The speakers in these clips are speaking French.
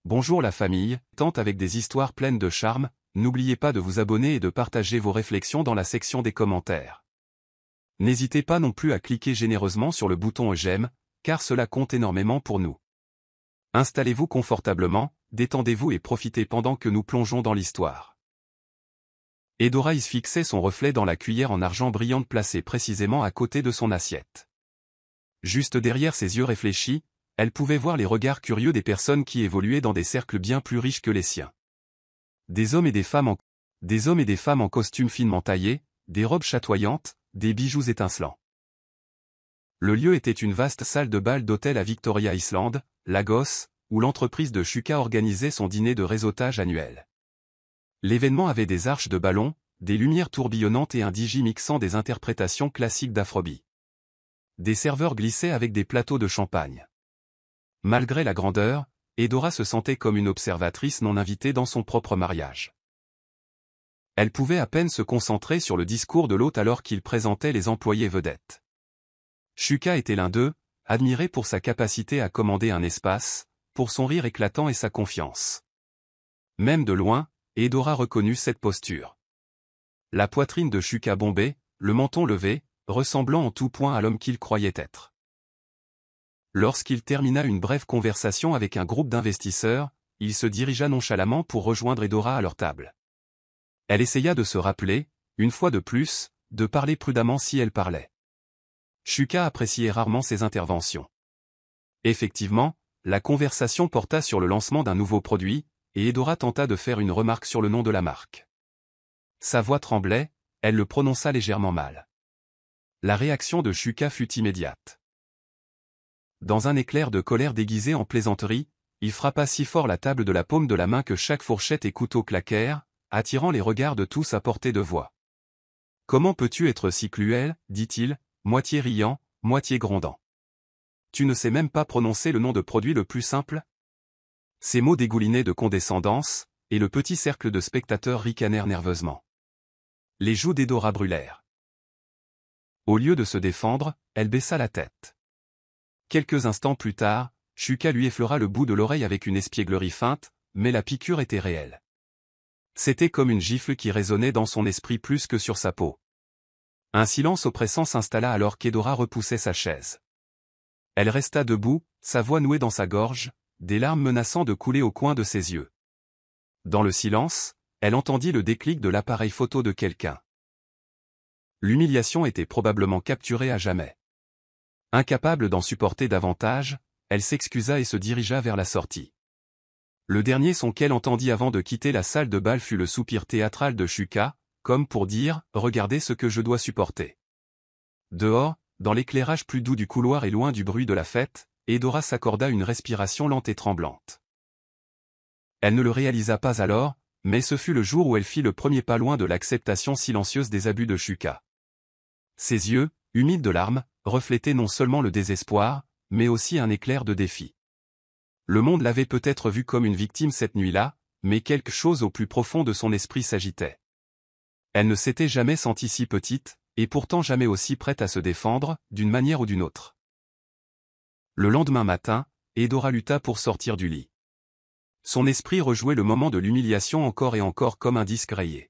Bonjour la famille, tente avec des histoires pleines de charme, n'oubliez pas de vous abonner et de partager vos réflexions dans la section des commentaires. N'hésitez pas non plus à cliquer généreusement sur le bouton j'aime, car cela compte énormément pour nous. Installez-vous confortablement, détendez-vous et profitez pendant que nous plongeons dans l'histoire. Edoraïs fixait son reflet dans la cuillère en argent brillante placée précisément à côté de son assiette. Juste derrière ses yeux réfléchis, elle pouvait voir les regards curieux des personnes qui évoluaient dans des cercles bien plus riches que les siens. Des hommes et des femmes en costumes finement taillés, des robes chatoyantes, des bijoux étincelants. Le lieu était une vaste salle de bal d'hôtel à Victoria Island, Lagos, où l'entreprise de Shuka organisait son dîner de réseautage annuel. L'événement avait des arches de ballon, des lumières tourbillonnantes et un DJ mixant des interprétations classiques d'Afrobeat. Des serveurs glissaient avec des plateaux de champagne. Malgré la grandeur, Edora se sentait comme une observatrice non invitée dans son propre mariage. Elle pouvait à peine se concentrer sur le discours de l'hôte alors qu'il présentait les employés vedettes. Shuka était l'un d'eux, admiré pour sa capacité à commander un espace, pour son rire éclatant et sa confiance. Même de loin, Edora reconnut cette posture. La poitrine de Shuka bombait, le menton levé, ressemblant en tout point à l'homme qu'il croyait être. Lorsqu'il termina une brève conversation avec un groupe d'investisseurs, il se dirigea nonchalamment pour rejoindre Edora à leur table. Elle essaya de se rappeler, une fois de plus, de parler prudemment si elle parlait. Shuka appréciait rarement ses interventions. Effectivement, la conversation porta sur le lancement d'un nouveau produit, et Edora tenta de faire une remarque sur le nom de la marque. Sa voix tremblait, elle le prononça légèrement mal. La réaction de Shuka fut immédiate. Dans un éclair de colère déguisé en plaisanterie, il frappa si fort la table de la paume de la main que chaque fourchette et couteau claquèrent, attirant les regards de tous à portée de voix. « Comment peux-tu être si cruel » dit-il, moitié riant, moitié grondant. « Tu ne sais même pas prononcer le nom de produit le plus simple ?» Ces mots dégoulinaient de condescendance, et le petit cercle de spectateurs ricanèrent nerveusement. Les joues d'Edora brûlèrent. Au lieu de se défendre, elle baissa la tête. Quelques instants plus tard, Shuka lui effleura le bout de l'oreille avec une espièglerie feinte, mais la piqûre était réelle. C'était comme une gifle qui résonnait dans son esprit plus que sur sa peau. Un silence oppressant s'installa alors qu'Edora repoussait sa chaise. Elle resta debout, sa voix nouée dans sa gorge, des larmes menaçant de couler au coin de ses yeux. Dans le silence, elle entendit le déclic de l'appareil photo de quelqu'un. L'humiliation était probablement capturée à jamais. Incapable d'en supporter davantage, elle s'excusa et se dirigea vers la sortie. Le dernier son qu'elle entendit avant de quitter la salle de bal fut le soupir théâtral de Shuka, comme pour dire « Regardez ce que je dois supporter ». Dehors, dans l'éclairage plus doux du couloir et loin du bruit de la fête, Edora s'accorda une respiration lente et tremblante. Elle ne le réalisa pas alors, mais ce fut le jour où elle fit le premier pas loin de l'acceptation silencieuse des abus de Shuka. Ses yeux, humides de larmes, reflétaient non seulement le désespoir, mais aussi un éclair de défi. Le monde l'avait peut-être vue comme une victime cette nuit-là, mais quelque chose au plus profond de son esprit s'agitait. Elle ne s'était jamais sentie si petite, et pourtant jamais aussi prête à se défendre, d'une manière ou d'une autre. Le lendemain matin, Edora lutta pour sortir du lit. Son esprit rejouait le moment de l'humiliation encore et encore comme un disque rayé.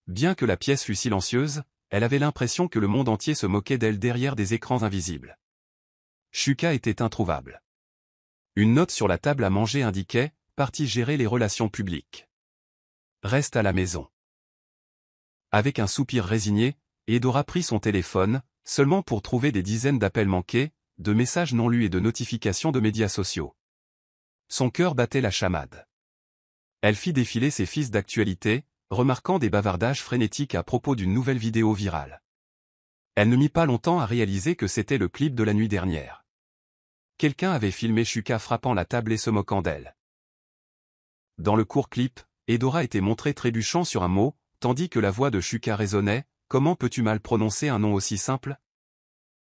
Bien que la pièce fût silencieuse, elle avait l'impression que le monde entier se moquait d'elle derrière des écrans invisibles. Shuka était introuvable. Une note sur la table à manger indiquait « Partie gérer les relations publiques. Reste à la maison ». Avec un soupir résigné, Edora prit son téléphone, seulement pour trouver des dizaines d'appels manqués, de messages non lus et de notifications de médias sociaux. Son cœur battait la chamade. Elle fit défiler ses fils d'actualité, remarquant des bavardages frénétiques à propos d'une nouvelle vidéo virale. Elle ne mit pas longtemps à réaliser que c'était le clip de la nuit dernière. Quelqu'un avait filmé Shuka frappant la table et se moquant d'elle. Dans le court clip, Edora était montrée trébuchant sur un mot, tandis que la voix de Shuka résonnait « Comment peux-tu mal prononcer un nom aussi simple ?»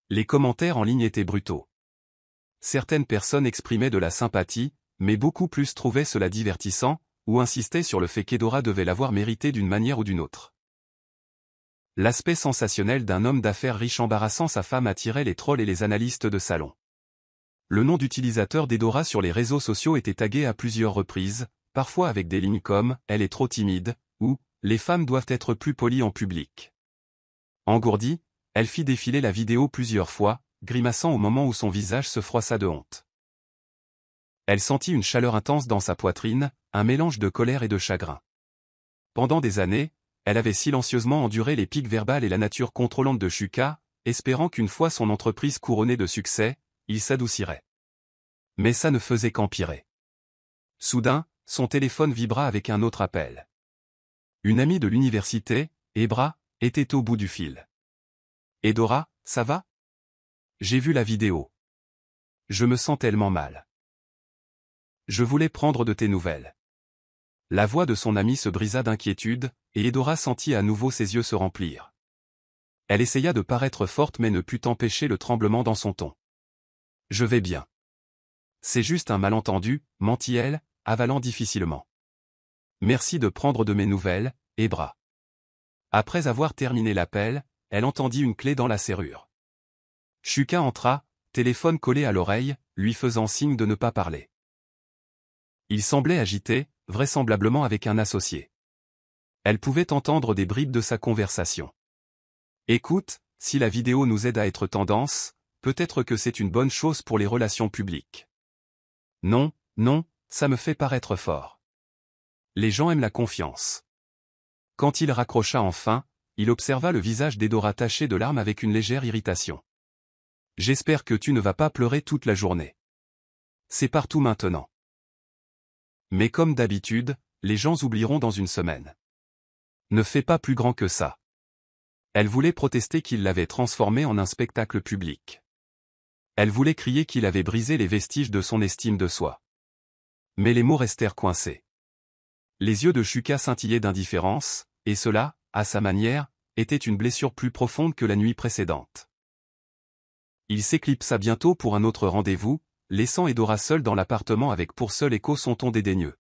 Les commentaires en ligne étaient brutaux. Certaines personnes exprimaient de la sympathie, mais beaucoup plus trouvaient cela divertissant, ou insistaient sur le fait qu'Edora devait l'avoir mérité d'une manière ou d'une autre. L'aspect sensationnel d'un homme d'affaires riche embarrassant sa femme attirait les trolls et les analystes de salon. le nom d'utilisateur d'Edora sur les réseaux sociaux était tagué à plusieurs reprises, parfois avec des lignes comme « Elle est trop timide » ou « Les femmes doivent être plus polies en public ». Engourdie, elle fit défiler la vidéo plusieurs fois, grimaçant au moment où son visage se froissa de honte. Elle sentit une chaleur intense dans sa poitrine, un mélange de colère et de chagrin. Pendant des années, elle avait silencieusement enduré les piques verbales et la nature contrôlante de Shuka, espérant qu'une fois son entreprise couronnée de succès, il s'adoucirait. Mais ça ne faisait qu'empirer. Soudain, son téléphone vibra avec un autre appel. Une amie de l'université, Ebra, était au bout du fil. « Edora, ça va ? J'ai vu la vidéo. Je me sens tellement mal. Je voulais prendre de tes nouvelles. » La voix de son amie se brisa d'inquiétude, et Edora sentit à nouveau ses yeux se remplir. Elle essaya de paraître forte mais ne put empêcher le tremblement dans son ton. « Je vais bien. C'est juste un malentendu, mentit-elle, avalant difficilement. Merci de prendre de mes nouvelles, Ebra. » Après avoir terminé l'appel, elle entendit une clé dans la serrure. Shuka entra, téléphone collé à l'oreille, lui faisant signe de ne pas parler. Il semblait agité, vraisemblablement avec un associé. Elle pouvait entendre des bribes de sa conversation. « Écoute, si la vidéo nous aide à être tendance, peut-être que c'est une bonne chose pour les relations publiques. » « Non, non, ça me fait paraître fort. Les gens aiment la confiance. » Quand il raccrocha enfin, il observa le visage d'Edora taché de larmes avec une légère irritation. « J'espère que tu ne vas pas pleurer toute la journée. C'est partout maintenant. Mais comme d'habitude, les gens oublieront dans une semaine. Ne fais pas plus grand que ça. » Elle voulait protester qu'il l'avait transformé en un spectacle public. Elle voulait crier qu'il avait brisé les vestiges de son estime de soi. Mais les mots restèrent coincés. Les yeux de Shuka scintillaient d'indifférence, et cela, à sa manière, était une blessure plus profonde que la nuit précédente. Il s'éclipsa bientôt pour un autre rendez-vous, laissant Edora seule dans l'appartement avec pour seul écho son ton dédaigneux.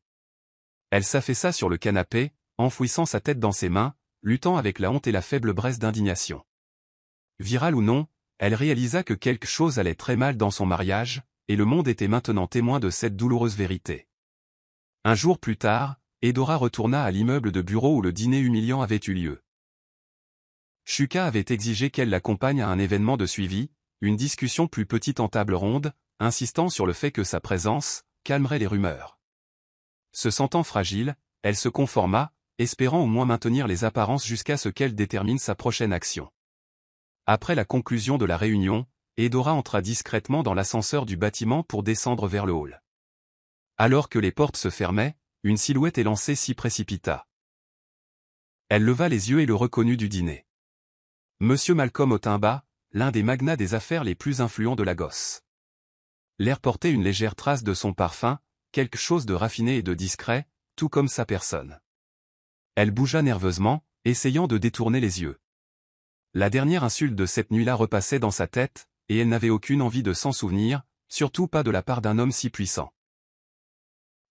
Elle s'affaissa sur le canapé, enfouissant sa tête dans ses mains, luttant avec la honte et la faible braise d'indignation. Virale ou non, elle réalisa que quelque chose allait très mal dans son mariage, et le monde était maintenant témoin de cette douloureuse vérité. Un jour plus tard, Edora retourna à l'immeuble de bureau où le dîner humiliant avait eu lieu. Shuka avait exigé qu'elle l'accompagne à un événement de suivi, une discussion plus petite en table ronde, insistant sur le fait que sa présence calmerait les rumeurs. Se sentant fragile, elle se conforma, espérant au moins maintenir les apparences jusqu'à ce qu'elle détermine sa prochaine action. Après la conclusion de la réunion, Edora entra discrètement dans l'ascenseur du bâtiment pour descendre vers le hall. Alors que les portes se fermaient, une silhouette élancée s'y précipita. Elle leva les yeux et le reconnut du dîner. Monsieur Malcolm Otimba, l'un des magnats des affaires les plus influents de Lagos. L'air portait une légère trace de son parfum, quelque chose de raffiné et de discret, tout comme sa personne. Elle bougea nerveusement, essayant de détourner les yeux. La dernière insulte de cette nuit-là repassait dans sa tête, et elle n'avait aucune envie de s'en souvenir, surtout pas de la part d'un homme si puissant.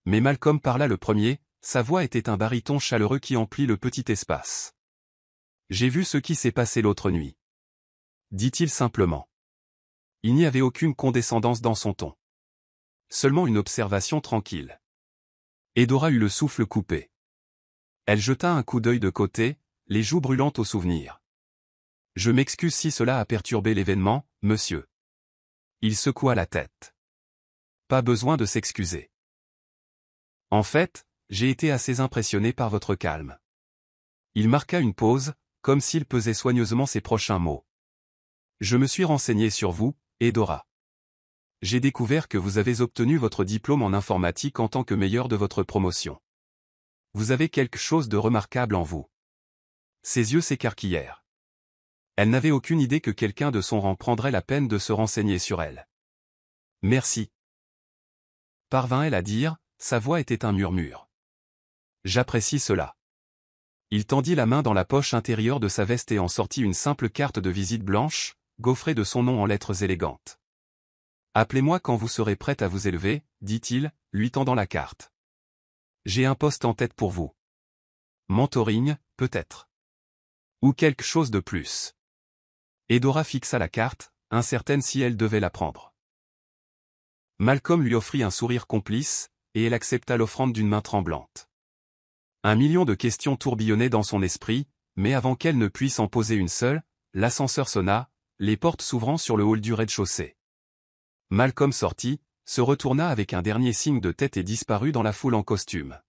Mais Malcolm parla le premier, sa voix était un baryton chaleureux qui emplit le petit espace. « J'ai vu ce qui s'est passé l'autre nuit. » dit-il simplement. Il n'y avait aucune condescendance dans son ton. Seulement une observation tranquille. Edora eut le souffle coupé. Elle jeta un coup d'œil de côté, les joues brûlantes au souvenir. « Je m'excuse si cela a perturbé l'événement, monsieur. » Il secoua la tête. « Pas besoin de s'excuser. En fait, j'ai été assez impressionné par votre calme. » Il marqua une pause, comme s'il pesait soigneusement ses prochains mots. « Je me suis renseigné sur vous, Edora. J'ai découvert que vous avez obtenu votre diplôme en informatique en tant que meilleur de votre promotion. Vous avez quelque chose de remarquable en vous. » Ses yeux s'écarquillèrent. Elle n'avait aucune idée que quelqu'un de son rang prendrait la peine de se renseigner sur elle. « Merci. » Parvint-elle à dire, sa voix était un murmure. « J'apprécie cela. » Il tendit la main dans la poche intérieure de sa veste et en sortit une simple carte de visite blanche, gaufrée de son nom en lettres élégantes. « Appelez-moi quand vous serez prête à vous élever, » dit-il, lui tendant la carte. « J'ai un poste en tête pour vous. Mentoring, peut-être. Ou quelque chose de plus. » Edora fixa la carte, incertaine si elle devait la prendre. Malcolm lui offrit un sourire complice, et elle accepta l'offrande d'une main tremblante. Un million de questions tourbillonnaient dans son esprit, mais avant qu'elle ne puisse en poser une seule, l'ascenseur sonna, les portes s'ouvrant sur le hall du rez-de-chaussée. Malcolm sortit, se retourna avec un dernier signe de tête et disparut dans la foule en costume.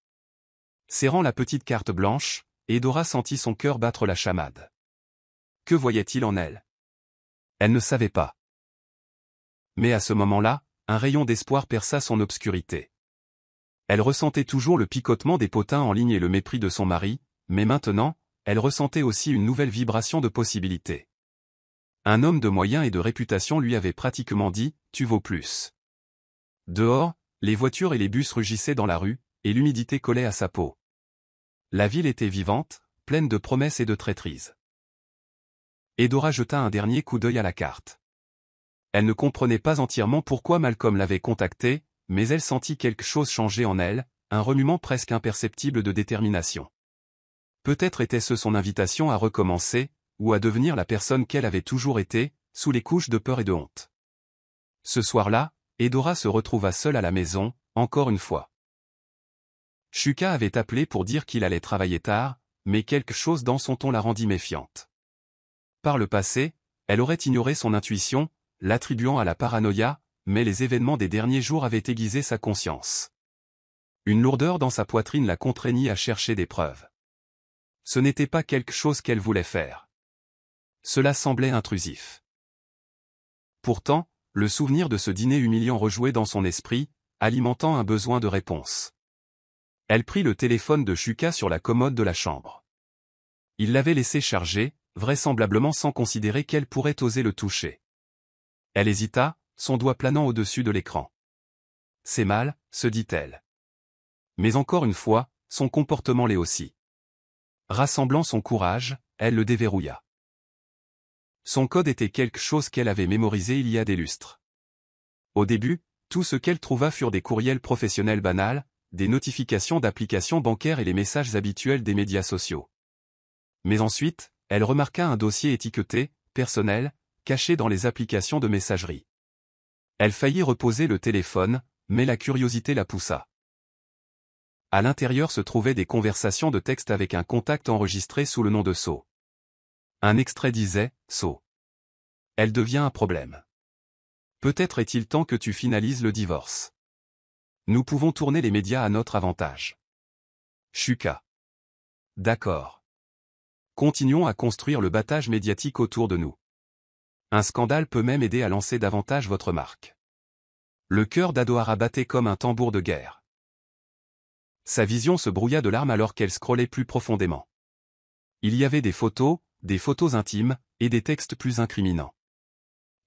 Serrant la petite carte blanche, Eudora sentit son cœur battre la chamade. Que voyait-il en elle? Elle ne savait pas. Mais à ce moment-là, un rayon d'espoir perça son obscurité. Elle ressentait toujours le picotement des potins en ligne et le mépris de son mari, mais maintenant, elle ressentait aussi une nouvelle vibration de possibilité. Un homme de moyens et de réputation lui avait pratiquement dit « Tu vaux plus ». Dehors, les voitures et les bus rugissaient dans la rue, et l'humidité collait à sa peau. La ville était vivante, pleine de promesses et de traîtrises. Eudora jeta un dernier coup d'œil à la carte. Elle ne comprenait pas entièrement pourquoi Malcolm l'avait contactée, mais elle sentit quelque chose changer en elle, un remuement presque imperceptible de détermination. Peut-être était-ce son invitation à recommencer, ou à devenir la personne qu'elle avait toujours été, sous les couches de peur et de honte. Ce soir-là, Eudora se retrouva seule à la maison, encore une fois. Shuka avait appelé pour dire qu'il allait travailler tard, mais quelque chose dans son ton la rendit méfiante. Par le passé, elle aurait ignoré son intuition, l'attribuant à la paranoïa, mais les événements des derniers jours avaient aiguisé sa conscience. Une lourdeur dans sa poitrine la contraignit à chercher des preuves. Ce n'était pas quelque chose qu'elle voulait faire. Cela semblait intrusif. Pourtant, le souvenir de ce dîner humiliant rejouait dans son esprit, alimentant un besoin de réponse. Elle prit le téléphone de Shuka sur la commode de la chambre. Il l'avait laissé charger, vraisemblablement sans considérer qu'elle pourrait oser le toucher. Elle hésita, son doigt planant au-dessus de l'écran. C'est mal, se dit-elle. Mais encore une fois, son comportement l'est aussi. Rassemblant son courage, elle le déverrouilla. Son code était quelque chose qu'elle avait mémorisé il y a des lustres. Au début, tout ce qu'elle trouva furent des courriels professionnels banals, des notifications d'applications bancaires et les messages habituels des médias sociaux. Mais ensuite, elle remarqua un dossier étiqueté « personnel », caché dans les applications de messagerie. Elle faillit reposer le téléphone, mais la curiosité la poussa. À l'intérieur se trouvaient des conversations de texte avec un contact enregistré sous le nom de So. Un extrait disait « So. Elle devient un problème. Peut-être est-il temps que tu finalises le divorce. Nous pouvons tourner les médias à notre avantage. Shuka. D'accord. Continuons à construire le battage médiatique autour de nous. Un scandale peut même aider à lancer davantage votre marque. » Le cœur d'Adohara battait comme un tambour de guerre. Sa vision se brouilla de larmes alors qu'elle scrollait plus profondément. Il y avait des photos intimes, et des textes plus incriminants.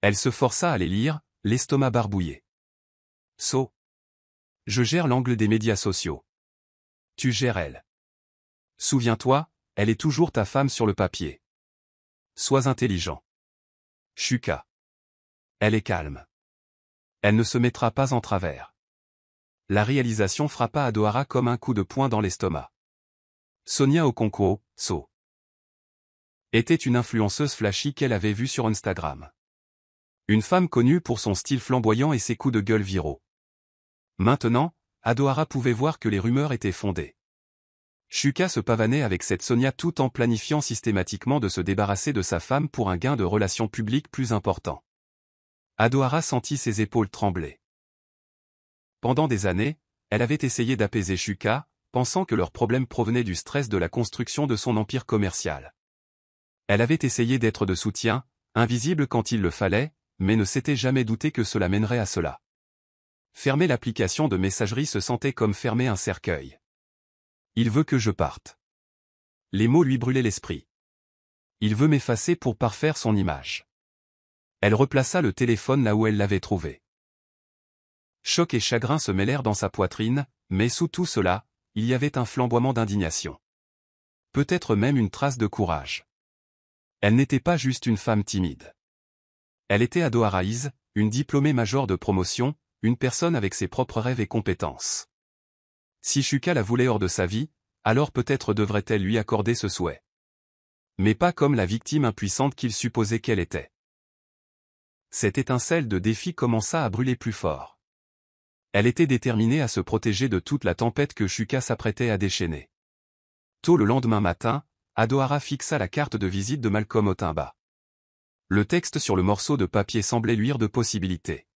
Elle se força à les lire, l'estomac barbouillé. So. Je gère l'angle des médias sociaux. Tu gères elle. Souviens-toi, elle est toujours ta femme sur le papier. Sois intelligent. Shuka. Elle est calme. Elle ne se mettra pas en travers. La réalisation frappa Adohara comme un coup de poing dans l'estomac. Sonia Okonkwo, So. Était une influenceuse flashy qu'elle avait vue sur Instagram. Une femme connue pour son style flamboyant et ses coups de gueule viraux. Maintenant, Adohara pouvait voir que les rumeurs étaient fondées. Shuka se pavanait avec cette Sonia tout en planifiant systématiquement de se débarrasser de sa femme pour un gain de relations publiques plus important. Adohara sentit ses épaules trembler. Pendant des années, elle avait essayé d'apaiser Shuka, pensant que leur problème provenait du stress de la construction de son empire commercial. Elle avait essayé d'être de soutien, invisible quand il le fallait, mais ne s'était jamais douté que cela mènerait à cela. Fermer l'application de messagerie se sentait comme fermer un cercueil. Il veut que je parte. Les mots lui brûlaient l'esprit. Il veut m'effacer pour parfaire son image. Elle replaça le téléphone là où elle l'avait trouvé. Choc et chagrin se mêlèrent dans sa poitrine, mais sous tout cela, il y avait un flamboiement d'indignation. Peut-être même une trace de courage. Elle n'était pas juste une femme timide. Elle était Adohara Iz, une diplômée majeure de promotion, une personne avec ses propres rêves et compétences. Si Shuka la voulait hors de sa vie, alors peut-être devrait-elle lui accorder ce souhait. Mais pas comme la victime impuissante qu'il supposait qu'elle était. Cette étincelle de défi commença à brûler plus fort. Elle était déterminée à se protéger de toute la tempête que Shuka s'apprêtait à déchaîner. Tôt le lendemain matin, Adohara fixa la carte de visite de Malcolm Otimba. Le texte sur le morceau de papier semblait luire de possibilités.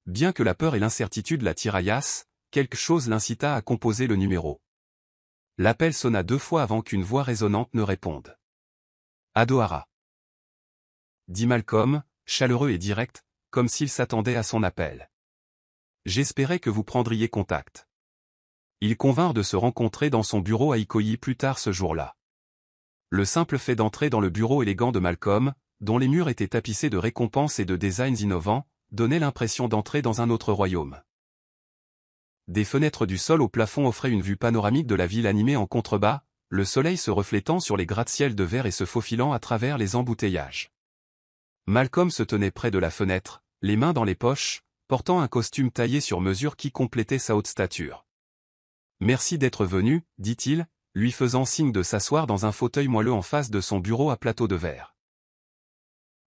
Bien que la peur et l'incertitude la tiraillassent, quelque chose l'incita à composer le numéro. L'appel sonna 2 fois avant qu'une voix résonnante ne réponde. Adohara, dit Malcolm, chaleureux et direct, comme s'il s'attendait à son appel. J'espérais que vous prendriez contact. Ils convinrent de se rencontrer dans son bureau à Ikoyi plus tard ce jour-là. Le simple fait d'entrer dans le bureau élégant de Malcolm, dont les murs étaient tapissés de récompenses et de designs innovants, donnait l'impression d'entrer dans un autre royaume. Des fenêtres du sol au plafond offraient une vue panoramique de la ville animée en contrebas, le soleil se reflétant sur les gratte-ciels de verre et se faufilant à travers les embouteillages. Malcolm se tenait près de la fenêtre, les mains dans les poches, portant un costume taillé sur mesure qui complétait sa haute stature. « Merci d'être venu, dit-il, lui faisant signe de s'asseoir dans un fauteuil moelleux en face de son bureau à plateau de verre.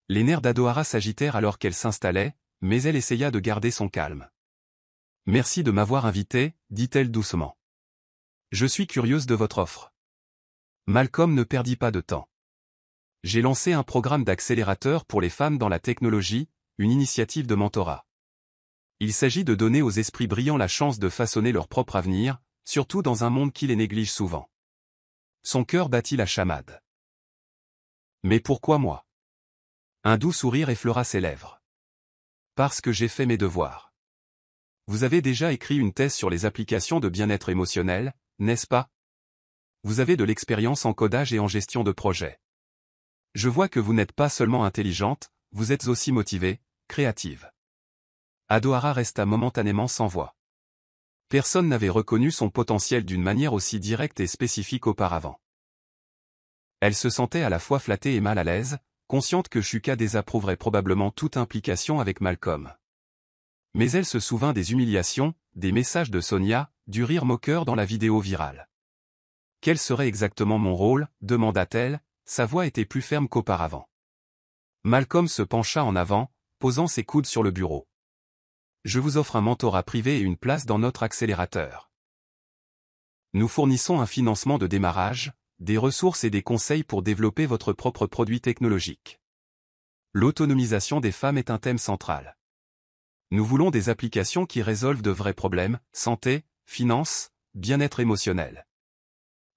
Les nerfs d'Adohara s'agitèrent alors qu'elle s'installait, mais elle essaya de garder son calme. « Merci de m'avoir invité, dit-elle doucement. Je suis curieuse de votre offre. » Malcolm ne perdit pas de temps. « J'ai lancé un programme d'accélérateur pour les femmes dans la technologie, une initiative de mentorat. Il s'agit de donner aux esprits brillants la chance de façonner leur propre avenir, surtout dans un monde qui les néglige souvent. » Son cœur battit la chamade. « Mais pourquoi moi ?» Un doux sourire effleura ses lèvres. « Parce que j'ai fait mes devoirs. Vous avez déjà écrit une thèse sur les applications de bien-être émotionnel, n'est-ce pas? Vous avez de l'expérience en codage et en gestion de projet. Je vois que vous n'êtes pas seulement intelligente, vous êtes aussi motivée, créative. » Adohara resta momentanément sans voix. Personne n'avait reconnu son potentiel d'une manière aussi directe et spécifique auparavant. Elle se sentait à la fois flattée et mal à l'aise, consciente que Shuka désapprouverait probablement toute implication avec Malcolm. Mais elle se souvint des humiliations, des messages de Sonia, du rire moqueur dans la vidéo virale. « Quel serait exactement mon rôle ?» demanda-t-elle, sa voix était plus ferme qu'auparavant. Malcolm se pencha en avant, posant ses coudes sur le bureau. « Je vous offre un mentorat privé et une place dans notre accélérateur. Nous fournissons un financement de démarrage, des ressources et des conseils pour développer votre propre produit technologique. L'autonomisation des femmes est un thème central. Nous voulons des applications qui résolvent de vrais problèmes, santé, finances, bien-être émotionnel. »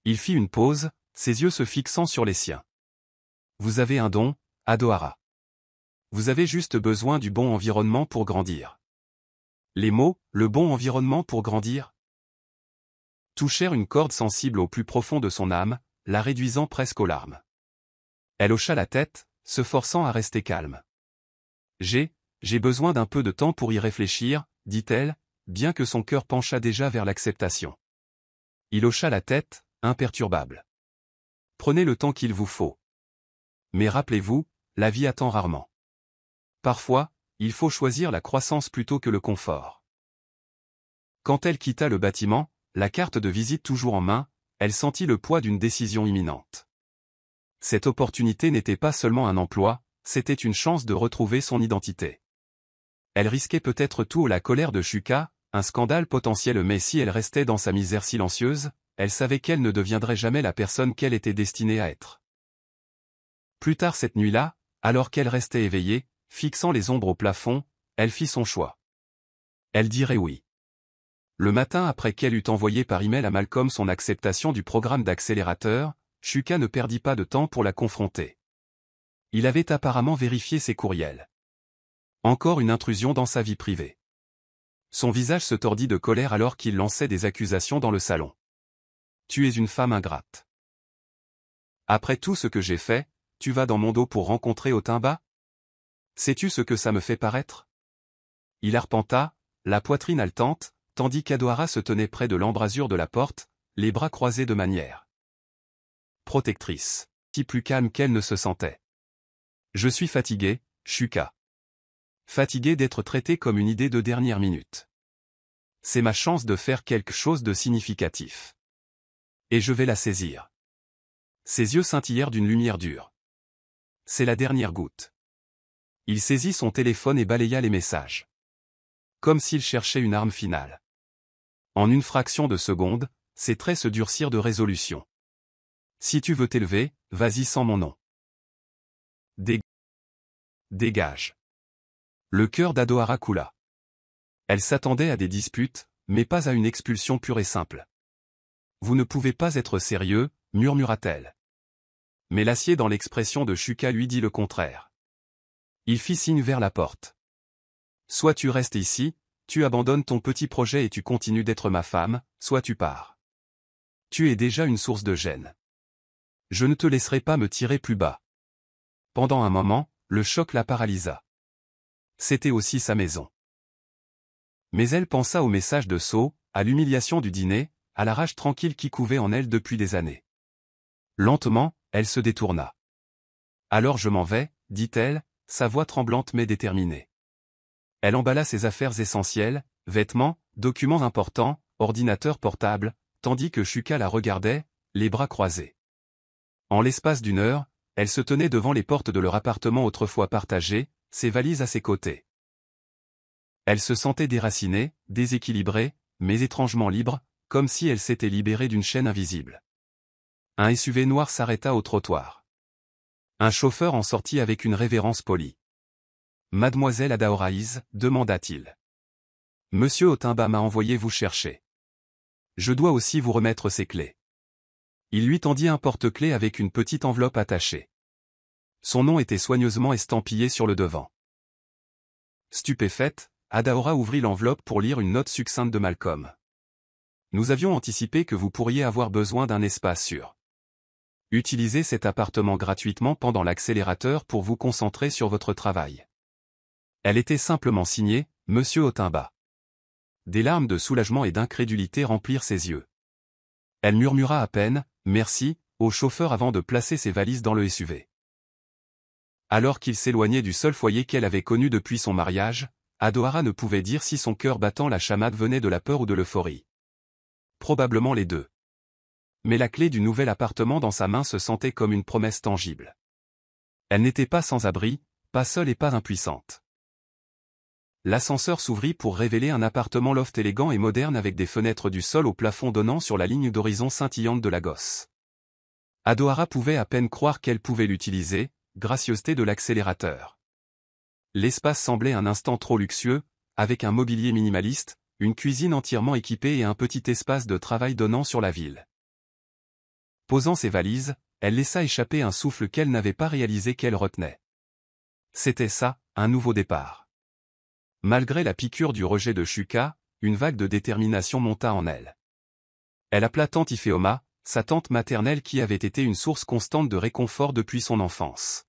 Il fit une pause, ses yeux se fixant sur les siens. « Vous avez un don, Adohara. Vous avez juste besoin du bon environnement pour grandir. » Les mots, le bon environnement pour grandir, touchèrent une corde sensible au plus profond de son âme, la réduisant presque aux larmes. Elle hocha la tête, se forçant à rester calme. « J'ai besoin d'un peu de temps pour y réfléchir, » dit-elle, bien que son cœur penchât déjà vers l'acceptation. Il hocha la tête, imperturbable. « Prenez le temps qu'il vous faut. Mais rappelez-vous, la vie attend rarement. Parfois, il faut choisir la croissance plutôt que le confort. » Quand elle quitta le bâtiment, la carte de visite toujours en main, elle sentit le poids d'une décision imminente. Cette opportunité n'était pas seulement un emploi, c'était une chance de retrouver son identité. Elle risquait peut-être tout la colère de Shuka, un scandale potentiel, mais si elle restait dans sa misère silencieuse, elle savait qu'elle ne deviendrait jamais la personne qu'elle était destinée à être. Plus tard cette nuit-là, alors qu'elle restait éveillée, fixant les ombres au plafond, elle fit son choix. Elle dirait oui. Le matin après qu'elle eut envoyé par email à Malcolm son acceptation du programme d'accélérateur, Shuka ne perdit pas de temps pour la confronter. Il avait apparemment vérifié ses courriels. Encore une intrusion dans sa vie privée. Son visage se tordit de colère alors qu'il lançait des accusations dans le salon. « Tu es une femme ingrate. Après tout ce que j'ai fait, tu vas dans mon dos pour rencontrer Otimba? Sais-tu ce que ça me fait paraître ?» Il arpenta, la poitrine haletante, tandis qu'Adohara se tenait près de l'embrasure de la porte, les bras croisés de manière protectrice, si plus calme qu'elle ne se sentait. « Je suis fatigué, Shuka. Fatigué d'être traité comme une idée de dernière minute. C'est ma chance de faire quelque chose de significatif. Et je vais la saisir. » Ses yeux scintillèrent d'une lumière dure. C'est la dernière goutte. Il saisit son téléphone et balaya les messages. comme s'il cherchait une arme finale. En une fraction de seconde, ses traits se durcirent de résolution. Si tu veux t'élever, vas-y sans mon nom. Dégage. Le cœur d'Adohara coula. Elle s'attendait à des disputes, mais pas à une expulsion pure et simple. Vous ne pouvez pas être sérieux, murmura-t-elle. Mais l'acier dans l'expression de Shuka lui dit le contraire. Il fit signe vers la porte. Soit tu restes ici, tu abandonnes ton petit projet et tu continues d'être ma femme, soit tu pars. Tu es déjà une source de gêne. Je ne te laisserai pas me tirer plus bas. Pendant un moment, le choc la paralysa. C'était aussi sa maison. Mais elle pensa au message de Sceaux, à l'humiliation du dîner, à la rage tranquille qui couvait en elle depuis des années. Lentement, elle se détourna. Alors je m'en vais, dit-elle, sa voix tremblante mais déterminée. Elle emballa ses affaires essentielles, vêtements, documents importants, ordinateur portable, tandis que Shuka la regardait, les bras croisés. En l'espace d'une heure, elle se tenait devant les portes de leur appartement autrefois partagé, ses valises à ses côtés. Elle se sentait déracinée, déséquilibrée, mais étrangement libre, comme si elle s'était libérée d'une chaîne invisible. Un SUV noir s'arrêta au trottoir. Un chauffeur en sortit avec une révérence polie. « Mademoiselle Adaoraïs » demanda-t-il. « Monsieur Otimba m'a envoyé vous chercher. Je dois aussi vous remettre ses clés. » Il lui tendit un porte-clés avec une petite enveloppe attachée. Son nom était soigneusement estampillé sur le devant. Stupéfaite, Adaora ouvrit l'enveloppe pour lire une note succincte de Malcolm. « Nous avions anticipé que vous pourriez avoir besoin d'un espace sûr. Utilisez cet appartement gratuitement pendant l'accélérateur pour vous concentrer sur votre travail. » Elle était simplement signée, Monsieur Otimba. Des larmes de soulagement et d'incrédulité remplirent ses yeux. Elle murmura à peine, merci, au chauffeur avant de placer ses valises dans le SUV. Alors qu'il s'éloignait du seul foyer qu'elle avait connu depuis son mariage, Adohara ne pouvait dire si son cœur battant la chamade venait de la peur ou de l'euphorie. Probablement les deux. Mais la clé du nouvel appartement dans sa main se sentait comme une promesse tangible. Elle n'était pas sans abri, pas seule et pas impuissante. L'ascenseur s'ouvrit pour révéler un appartement loft élégant et moderne avec des fenêtres du sol au plafond donnant sur la ligne d'horizon scintillante de Lagos. Adohara pouvait à peine croire qu'elle pouvait l'utiliser, gracieuseté de l'accélérateur. L'espace semblait un instant trop luxueux, avec un mobilier minimaliste, une cuisine entièrement équipée et un petit espace de travail donnant sur la ville. Posant ses valises, elle laissa échapper un souffle qu'elle n'avait pas réalisé qu'elle retenait. C'était ça, un nouveau départ. Malgré la piqûre du rejet de Shuka, une vague de détermination monta en elle. Elle appela tante Ifeoma, sa tante maternelle qui avait été une source constante de réconfort depuis son enfance.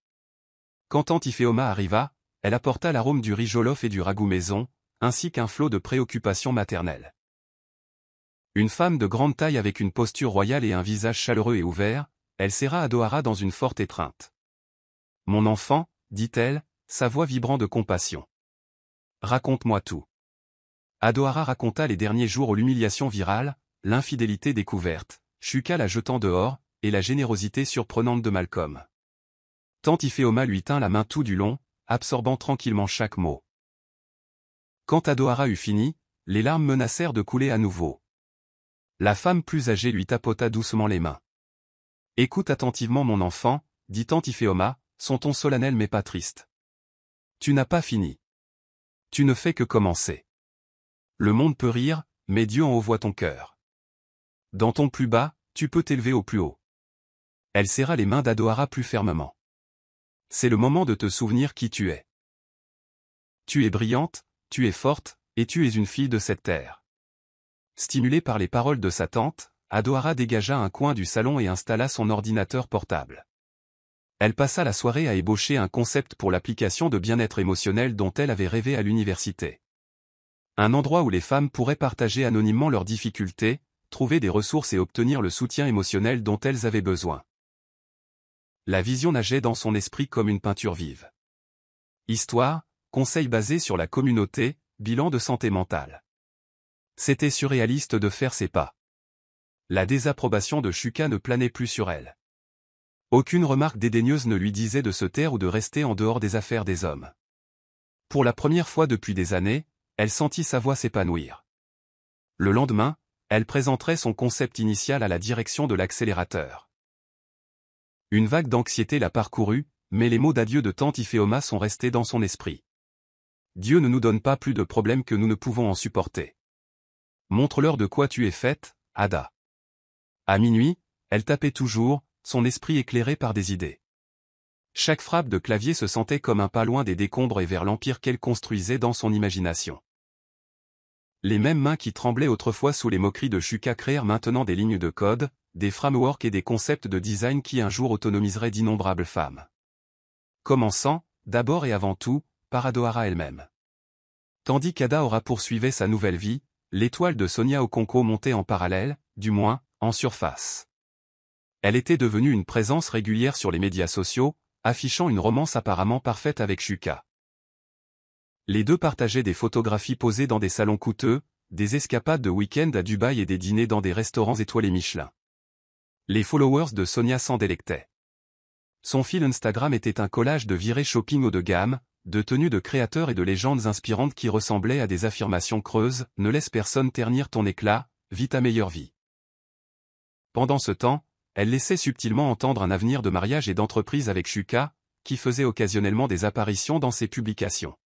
Quand tante Ifeoma arriva, elle apporta l'arôme du riz jollof et du ragoût maison, ainsi qu'un flot de préoccupations maternelles. Une femme de grande taille avec une posture royale et un visage chaleureux et ouvert, elle serra Adohara dans une forte étreinte. « Mon enfant, dit-elle, sa voix vibrant de compassion. Raconte-moi tout. » Adohara raconta les derniers jours où l'humiliation virale, l'infidélité découverte, Shuka la jetant dehors, et la générosité surprenante de Malcolm. Tante Ifeoma lui tint la main tout du long, absorbant tranquillement chaque mot. Quand Adohara eut fini, les larmes menacèrent de couler à nouveau. La femme plus âgée lui tapota doucement les mains. « Écoute attentivement mon enfant, dit tante Ifeoma, son ton solennel mais pas triste. Tu n'as pas fini. Tu ne fais que commencer. Le monde peut rire, mais Dieu en haut voit ton cœur. Dans ton plus bas, tu peux t'élever au plus haut. » Elle serra les mains d'Adohara plus fermement. « C'est le moment de te souvenir qui tu es. Tu es brillante, tu es forte, et tu es une fille de cette terre. » Stimulée par les paroles de sa tante, Adohara dégagea un coin du salon et installa son ordinateur portable. Elle passa la soirée à ébaucher un concept pour l'application de bien-être émotionnel dont elle avait rêvé à l'université. Un endroit où les femmes pourraient partager anonymement leurs difficultés, trouver des ressources et obtenir le soutien émotionnel dont elles avaient besoin. La vision nageait dans son esprit comme une peinture vive. Histoire, conseils basés sur la communauté, bilan de santé mentale. C'était surréaliste de faire ces pas. La désapprobation de Shuka ne planait plus sur elle. Aucune remarque dédaigneuse ne lui disait de se taire ou de rester en dehors des affaires des hommes. Pour la première fois depuis des années, elle sentit sa voix s'épanouir. Le lendemain, elle présenterait son concept initial à la direction de l'accélérateur. Une vague d'anxiété la parcourut, mais les mots d'adieu de tante Ifeoma sont restés dans son esprit. Dieu ne nous donne pas plus de problèmes que nous ne pouvons en supporter. Montre-leur de quoi tu es faite, Ada. À minuit, elle tapait toujours, son esprit éclairé par des idées. Chaque frappe de clavier se sentait comme un pas loin des décombres et vers l'empire qu'elle construisait dans son imagination. Les mêmes mains qui tremblaient autrefois sous les moqueries de Shuka créèrent maintenant des lignes de code, des frameworks et des concepts de design qui un jour autonomiseraient d'innombrables femmes. Commençant, d'abord et avant tout, par Adohara elle-même. Tandis qu'Adaora poursuivait sa nouvelle vie, l'étoile de Sonia Okonkwo montait en parallèle, du moins, en surface. Elle était devenue une présence régulière sur les médias sociaux, affichant une romance apparemment parfaite avec Shuka. Les deux partageaient des photographies posées dans des salons coûteux, des escapades de week-end à Dubaï et des dîners dans des restaurants étoilés Michelin. Les followers de Sonia s'en délectaient. Son fil Instagram était un collage de virées shopping haut de gamme, de tenues de créateurs et de légendes inspirantes qui ressemblaient à des affirmations creuses, « Ne laisse personne ternir ton éclat, vis ta meilleure vie ». Pendant ce temps, elle laissait subtilement entendre un avenir de mariage et d'entreprise avec Shuka, qui faisait occasionnellement des apparitions dans ses publications.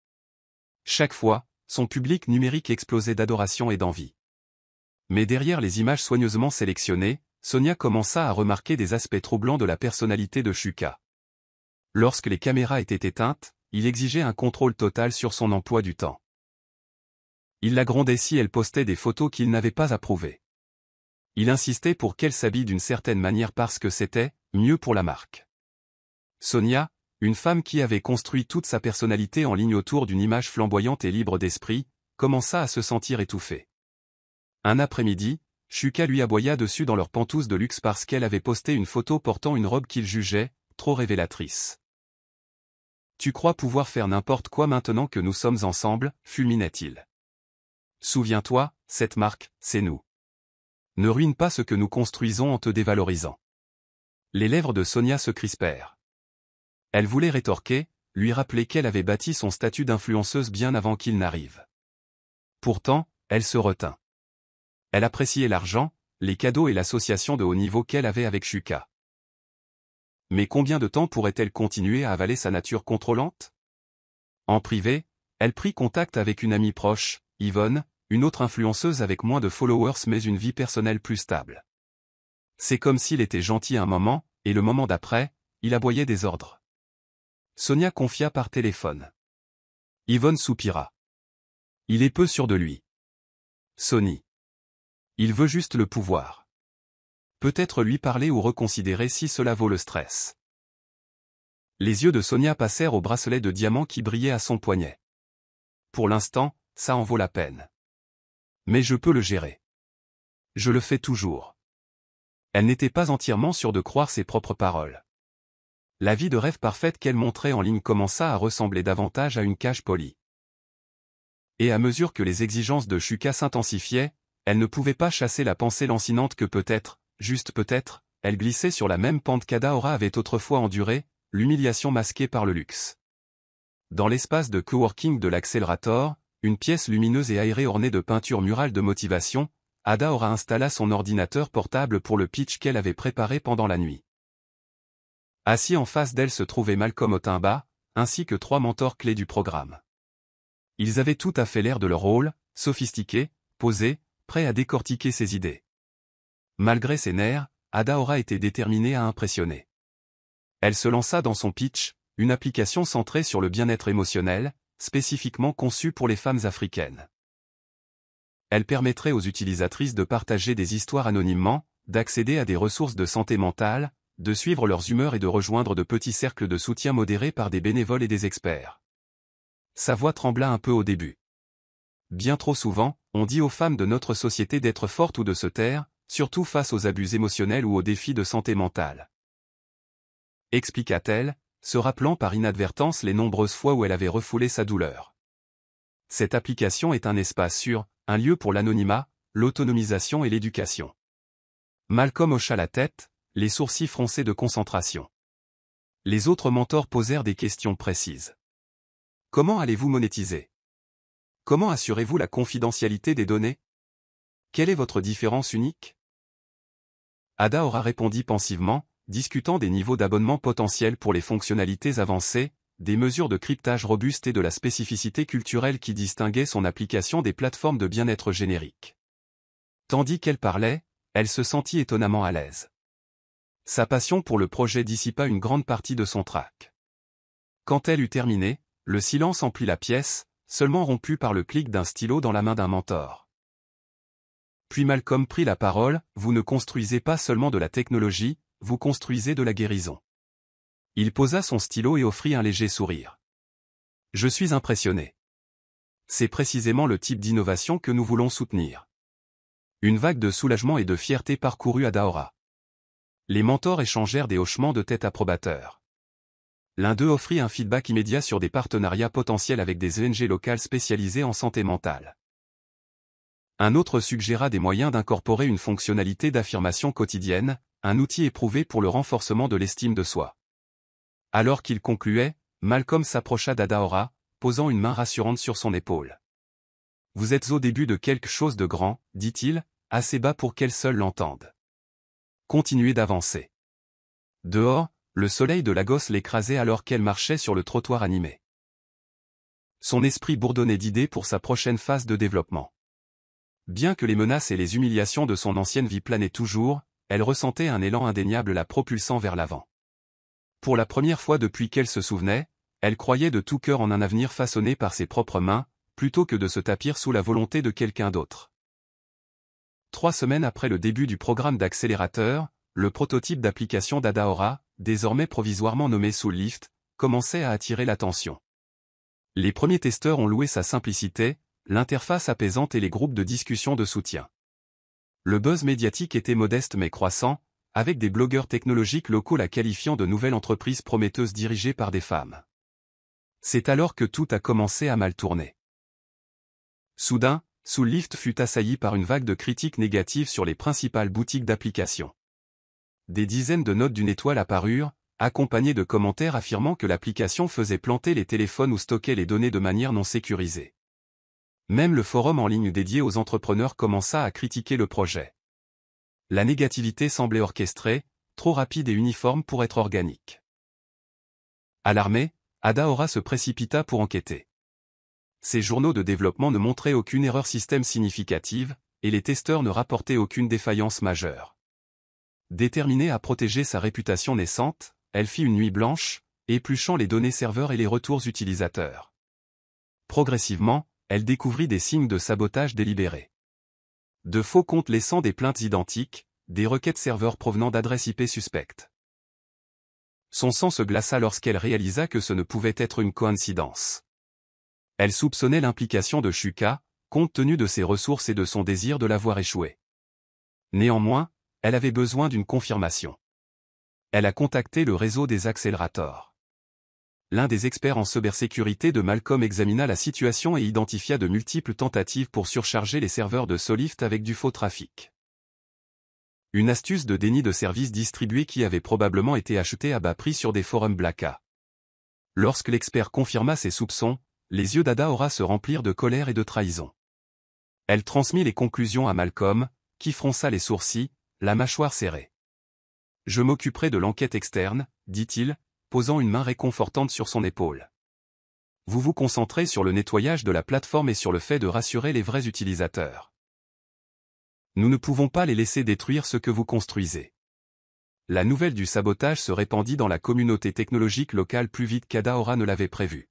Chaque fois, son public numérique explosait d'adoration et d'envie. Mais derrière les images soigneusement sélectionnées, Sonia commença à remarquer des aspects troublants de la personnalité de Shuka. Lorsque les caméras étaient éteintes, il exigeait un contrôle total sur son emploi du temps. Il la grondait si elle postait des photos qu'il n'avait pas approuvées. Il insistait pour qu'elle s'habille d'une certaine manière parce que c'était mieux pour la marque. Sonia, une femme qui avait construit toute sa personnalité en ligne autour d'une image flamboyante et libre d'esprit, commença à se sentir étouffée. Un après-midi, Shuka lui aboya dessus dans leurs pantoufles de luxe parce qu'elle avait posté une photo portant une robe qu'il jugeait trop révélatrice. « Tu crois pouvoir faire n'importe quoi maintenant que nous sommes ensemble ?» fulminait-il. « Souviens-toi, cette marque, c'est nous. Ne ruine pas ce que nous construisons en te dévalorisant. » Les lèvres de Sonia se crispèrent. Elle voulait rétorquer, lui rappeler qu'elle avait bâti son statut d'influenceuse bien avant qu'il n'arrive. Pourtant, elle se retint. Elle appréciait l'argent, les cadeaux et l'association de haut niveau qu'elle avait avec Shuka. Mais combien de temps pourrait-elle continuer à avaler sa nature contrôlante? En privé, elle prit contact avec une amie proche, Yvonne, une autre influenceuse avec moins de followers mais une vie personnelle plus stable. C'est comme s'il était gentil un moment, et le moment d'après, il aboyait des ordres. Sonia confia par téléphone. Yvonne soupira. Il est peu sûr de lui. Sony. Il veut juste le pouvoir. Peut-être lui parler ou reconsidérer si cela vaut le stress. Les yeux de Sonia passèrent au bracelet de diamant qui brillait à son poignet. Pour l'instant, ça en vaut la peine. Mais je peux le gérer. Je le fais toujours. Elle n'était pas entièrement sûre de croire ses propres paroles. La vie de rêve parfaite qu'elle montrait en ligne commença à ressembler davantage à une cage polie. Et à mesure que les exigences de Shuka s'intensifiaient, elle ne pouvait pas chasser la pensée lancinante que peut-être, juste peut-être, elle glissait sur la même pente qu'Adaora avait autrefois endurée, l'humiliation masquée par le luxe. Dans l'espace de coworking de l'accélérateur, une pièce lumineuse et aérée ornée de peintures murales de motivation, Adaora installa son ordinateur portable pour le pitch qu'elle avait préparé pendant la nuit. Assis en face d'elle se trouvait Malcolm Otimba, ainsi que 3 mentors clés du programme. Ils avaient tout à fait l'air de leur rôle, sophistiqués, posés, prêts à décortiquer ses idées. Malgré ses nerfs, Adaora était déterminée à impressionner. Elle se lança dans son pitch, une application centrée sur le bien-être émotionnel, spécifiquement conçue pour les femmes africaines. Elle permettrait aux utilisatrices de partager des histoires anonymement, d'accéder à des ressources de santé mentale, de suivre leurs humeurs et de rejoindre de petits cercles de soutien modérés par des bénévoles et des experts. Sa voix trembla un peu au début. Bien trop souvent, on dit aux femmes de notre société d'être fortes ou de se taire, surtout face aux abus émotionnels ou aux défis de santé mentale. Expliqua-t-elle, se rappelant par inadvertance les nombreuses fois où elle avait refoulé sa douleur. Cette application est un espace sûr, un lieu pour l'anonymat, l'autonomisation et l'éducation. Malcolm hocha la tête, les sourcils froncés de concentration. Les autres mentors posèrent des questions précises. Comment allez-vous monétiser? Comment assurez-vous la confidentialité des données? Quelle est votre différence unique? Adaora répondit pensivement, discutant des niveaux d'abonnement potentiels pour les fonctionnalités avancées, des mesures de cryptage robustes et de la spécificité culturelle qui distinguait son application des plateformes de bien-être génériques. Tandis qu'elle parlait, elle se sentit étonnamment à l'aise. Sa passion pour le projet dissipa une grande partie de son trac. Quand elle eut terminé, le silence emplit la pièce, seulement rompu par le clic d'un stylo dans la main d'un mentor. Puis Malcolm prit la parole, « Vous ne construisez pas seulement de la technologie, vous construisez de la guérison. » Il posa son stylo et offrit un léger sourire. « Je suis impressionné. C'est précisément le type d'innovation que nous voulons soutenir. » Une vague de soulagement et de fierté parcourut Adaora. Les mentors échangèrent des hochements de tête approbateurs. L'un d'eux offrit un feedback immédiat sur des partenariats potentiels avec des ONG locales spécialisées en santé mentale. Un autre suggéra des moyens d'incorporer une fonctionnalité d'affirmation quotidienne, un outil éprouvé pour le renforcement de l'estime de soi. Alors qu'il concluait, Malcolm s'approcha d'Adaora, posant une main rassurante sur son épaule. « Vous êtes au début de quelque chose de grand, dit-il, assez bas pour qu'elle seule l'entende. Continuez d'avancer. » Dehors, le soleil de Lagos l'écrasait alors qu'elle marchait sur le trottoir animé. Son esprit bourdonnait d'idées pour sa prochaine phase de développement. Bien que les menaces et les humiliations de son ancienne vie planaient toujours, elle ressentait un élan indéniable la propulsant vers l'avant. Pour la première fois depuis qu'elle se souvenait, elle croyait de tout cœur en un avenir façonné par ses propres mains, plutôt que de se tapir sous la volonté de quelqu'un d'autre. 3 semaines après le début du programme d'accélérateur, le prototype d'application d'Adaora, désormais provisoirement nommé Soullift, commençait à attirer l'attention. Les premiers testeurs ont loué sa simplicité, l'interface apaisante et les groupes de discussion de soutien. Le buzz médiatique était modeste mais croissant, avec des blogueurs technologiques locaux la qualifiant de nouvelle entreprise prometteuse dirigée par des femmes. C'est alors que tout a commencé à mal tourner. Soudain, Soullift fut assailli par une vague de critiques négatives sur les principales boutiques d'applications. Des dizaines de notes d'une étoile apparurent, accompagnées de commentaires affirmant que l'application faisait planter les téléphones ou stockait les données de manière non sécurisée. Même le forum en ligne dédié aux entrepreneurs commença à critiquer le projet. La négativité semblait orchestrée, trop rapide et uniforme pour être organique. Alarmé, Adaora se précipita pour enquêter. Ses journaux de développement ne montraient aucune erreur système significative, et les testeurs ne rapportaient aucune défaillance majeure. Déterminée à protéger sa réputation naissante, elle fit une nuit blanche, épluchant les données serveurs et les retours utilisateurs. Progressivement, elle découvrit des signes de sabotage délibéré. De faux comptes laissant des plaintes identiques, des requêtes serveurs provenant d'adresses IP suspectes. Son sang se glaça lorsqu'elle réalisa que ce ne pouvait être une coïncidence. Elle soupçonnait l'implication de Shuka, compte tenu de ses ressources et de son désir de la voir échouer. Néanmoins, elle avait besoin d'une confirmation. Elle a contacté le réseau des accélérateurs. L'un des experts en cybersécurité de Malcolm examina la situation et identifia de multiples tentatives pour surcharger les serveurs de Soullift avec du faux trafic. Une astuce de déni de service distribué qui avait probablement été achetée à bas prix sur des forums Blacka. Lorsque l'expert confirma ses soupçons, les yeux d'Adaora se remplirent de colère et de trahison. Elle transmit les conclusions à Malcolm, qui fronça les sourcils, la mâchoire serrée. « Je m'occuperai de l'enquête externe, » dit-il, posant une main réconfortante sur son épaule. « Vous vous concentrez sur le nettoyage de la plateforme et sur le fait de rassurer les vrais utilisateurs. Nous ne pouvons pas les laisser détruire ce que vous construisez. » La nouvelle du sabotage se répandit dans la communauté technologique locale plus vite qu'Adaora ne l'avait prévu.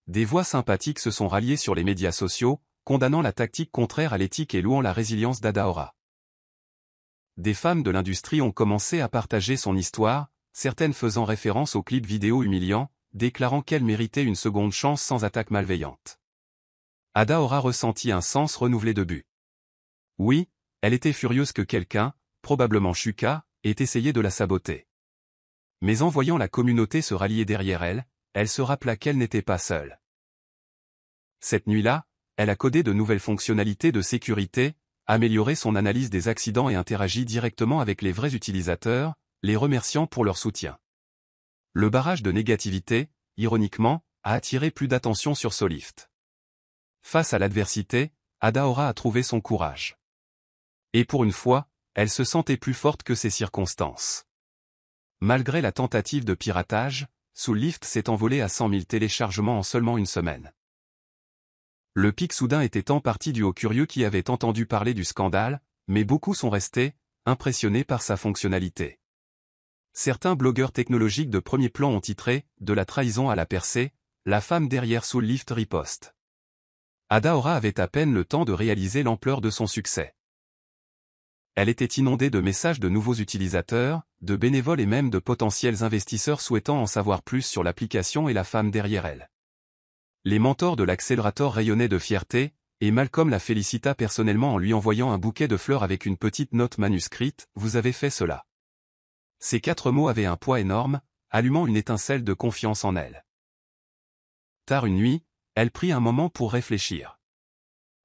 Des voix sympathiques se sont ralliées sur les médias sociaux, condamnant la tactique contraire à l'éthique et louant la résilience d'Adaora. Des femmes de l'industrie ont commencé à partager son histoire, certaines faisant référence aux clips vidéo humiliants, déclarant qu'elle méritait une seconde chance sans attaque malveillante. Adaora ressentit un sens renouvelé de but. Oui, elle était furieuse que quelqu'un, probablement Shuka, ait essayé de la saboter. Mais en voyant la communauté se rallier derrière elle, elle se rappela qu'elle n'était pas seule. Cette nuit-là, elle a codé de nouvelles fonctionnalités de sécurité, amélioré son analyse des accidents et interagi directement avec les vrais utilisateurs, les remerciant pour leur soutien. Le barrage de négativité, ironiquement, a attiré plus d'attention sur Soullift. Face à l'adversité, Adaora a trouvé son courage. Et pour une fois, elle se sentait plus forte que ses circonstances. Malgré la tentative de piratage, Soullift s'est envolé à 100 000 téléchargements en seulement une semaine. Le pic soudain était en partie dû aux curieux qui avaient entendu parler du scandale, mais beaucoup sont restés, impressionnés par sa fonctionnalité. Certains blogueurs technologiques de premier plan ont titré « De la trahison à la percée », la femme derrière Soullift riposte. Adaora avait à peine le temps de réaliser l'ampleur de son succès. Elle était inondée de messages de nouveaux utilisateurs, de bénévoles et même de potentiels investisseurs souhaitant en savoir plus sur l'application et la femme derrière elle. Les mentors de l'accélérateur rayonnaient de fierté, et Malcolm la félicita personnellement en lui envoyant un bouquet de fleurs avec une petite note manuscrite « Vous avez fait cela ». Ces 4 mots avaient un poids énorme, allumant une étincelle de confiance en elle. Tard une nuit, elle prit un moment pour réfléchir.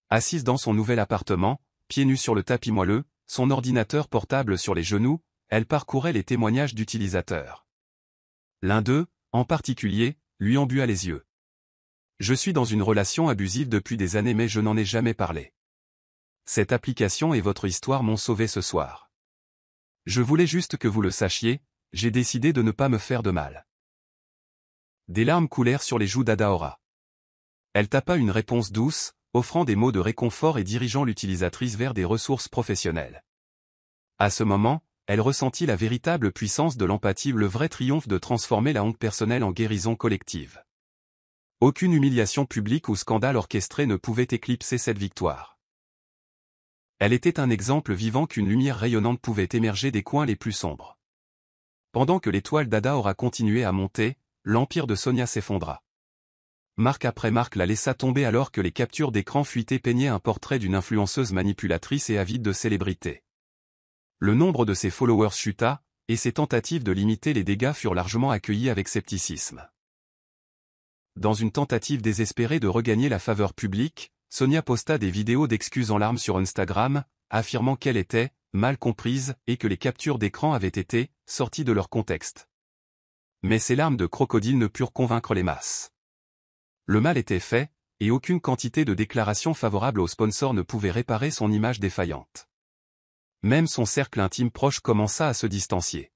Assise dans son nouvel appartement, pieds nus sur le tapis moelleux, son ordinateur portable sur les genoux, elle parcourait les témoignages d'utilisateurs. L'un d'eux, en particulier, lui embua les yeux. « Je suis dans une relation abusive depuis des années mais je n'en ai jamais parlé. Cette application et votre histoire m'ont sauvé ce soir. Je voulais juste que vous le sachiez, j'ai décidé de ne pas me faire de mal. » Des larmes coulèrent sur les joues d'Adaora. Elle tapa une réponse douce, offrant des mots de réconfort et dirigeant l'utilisatrice vers des ressources professionnelles. À ce moment, elle ressentit la véritable puissance de l'empathie, le vrai triomphe de transformer la honte personnelle en guérison collective. Aucune humiliation publique ou scandale orchestré ne pouvait éclipser cette victoire. Elle était un exemple vivant qu'une lumière rayonnante pouvait émerger des coins les plus sombres. Pendant que l'étoile d'Adaora continuait à monter, l'empire de Sonia s'effondra. Marque après marque la laissa tomber alors que les captures d'écran fuitées peignaient un portrait d'une influenceuse manipulatrice et avide de célébrité. Le nombre de ses followers chuta, et ses tentatives de limiter les dégâts furent largement accueillies avec scepticisme. Dans une tentative désespérée de regagner la faveur publique, Sonia posta des vidéos d'excuses en larmes sur Instagram, affirmant qu'elle était mal comprise et que les captures d'écran avaient été sorties de leur contexte. Mais ces larmes de crocodile ne purent convaincre les masses. Le mal était fait, et aucune quantité de déclarations favorables aux sponsors ne pouvait réparer son image défaillante. Même son cercle intime proche commença à se distancier.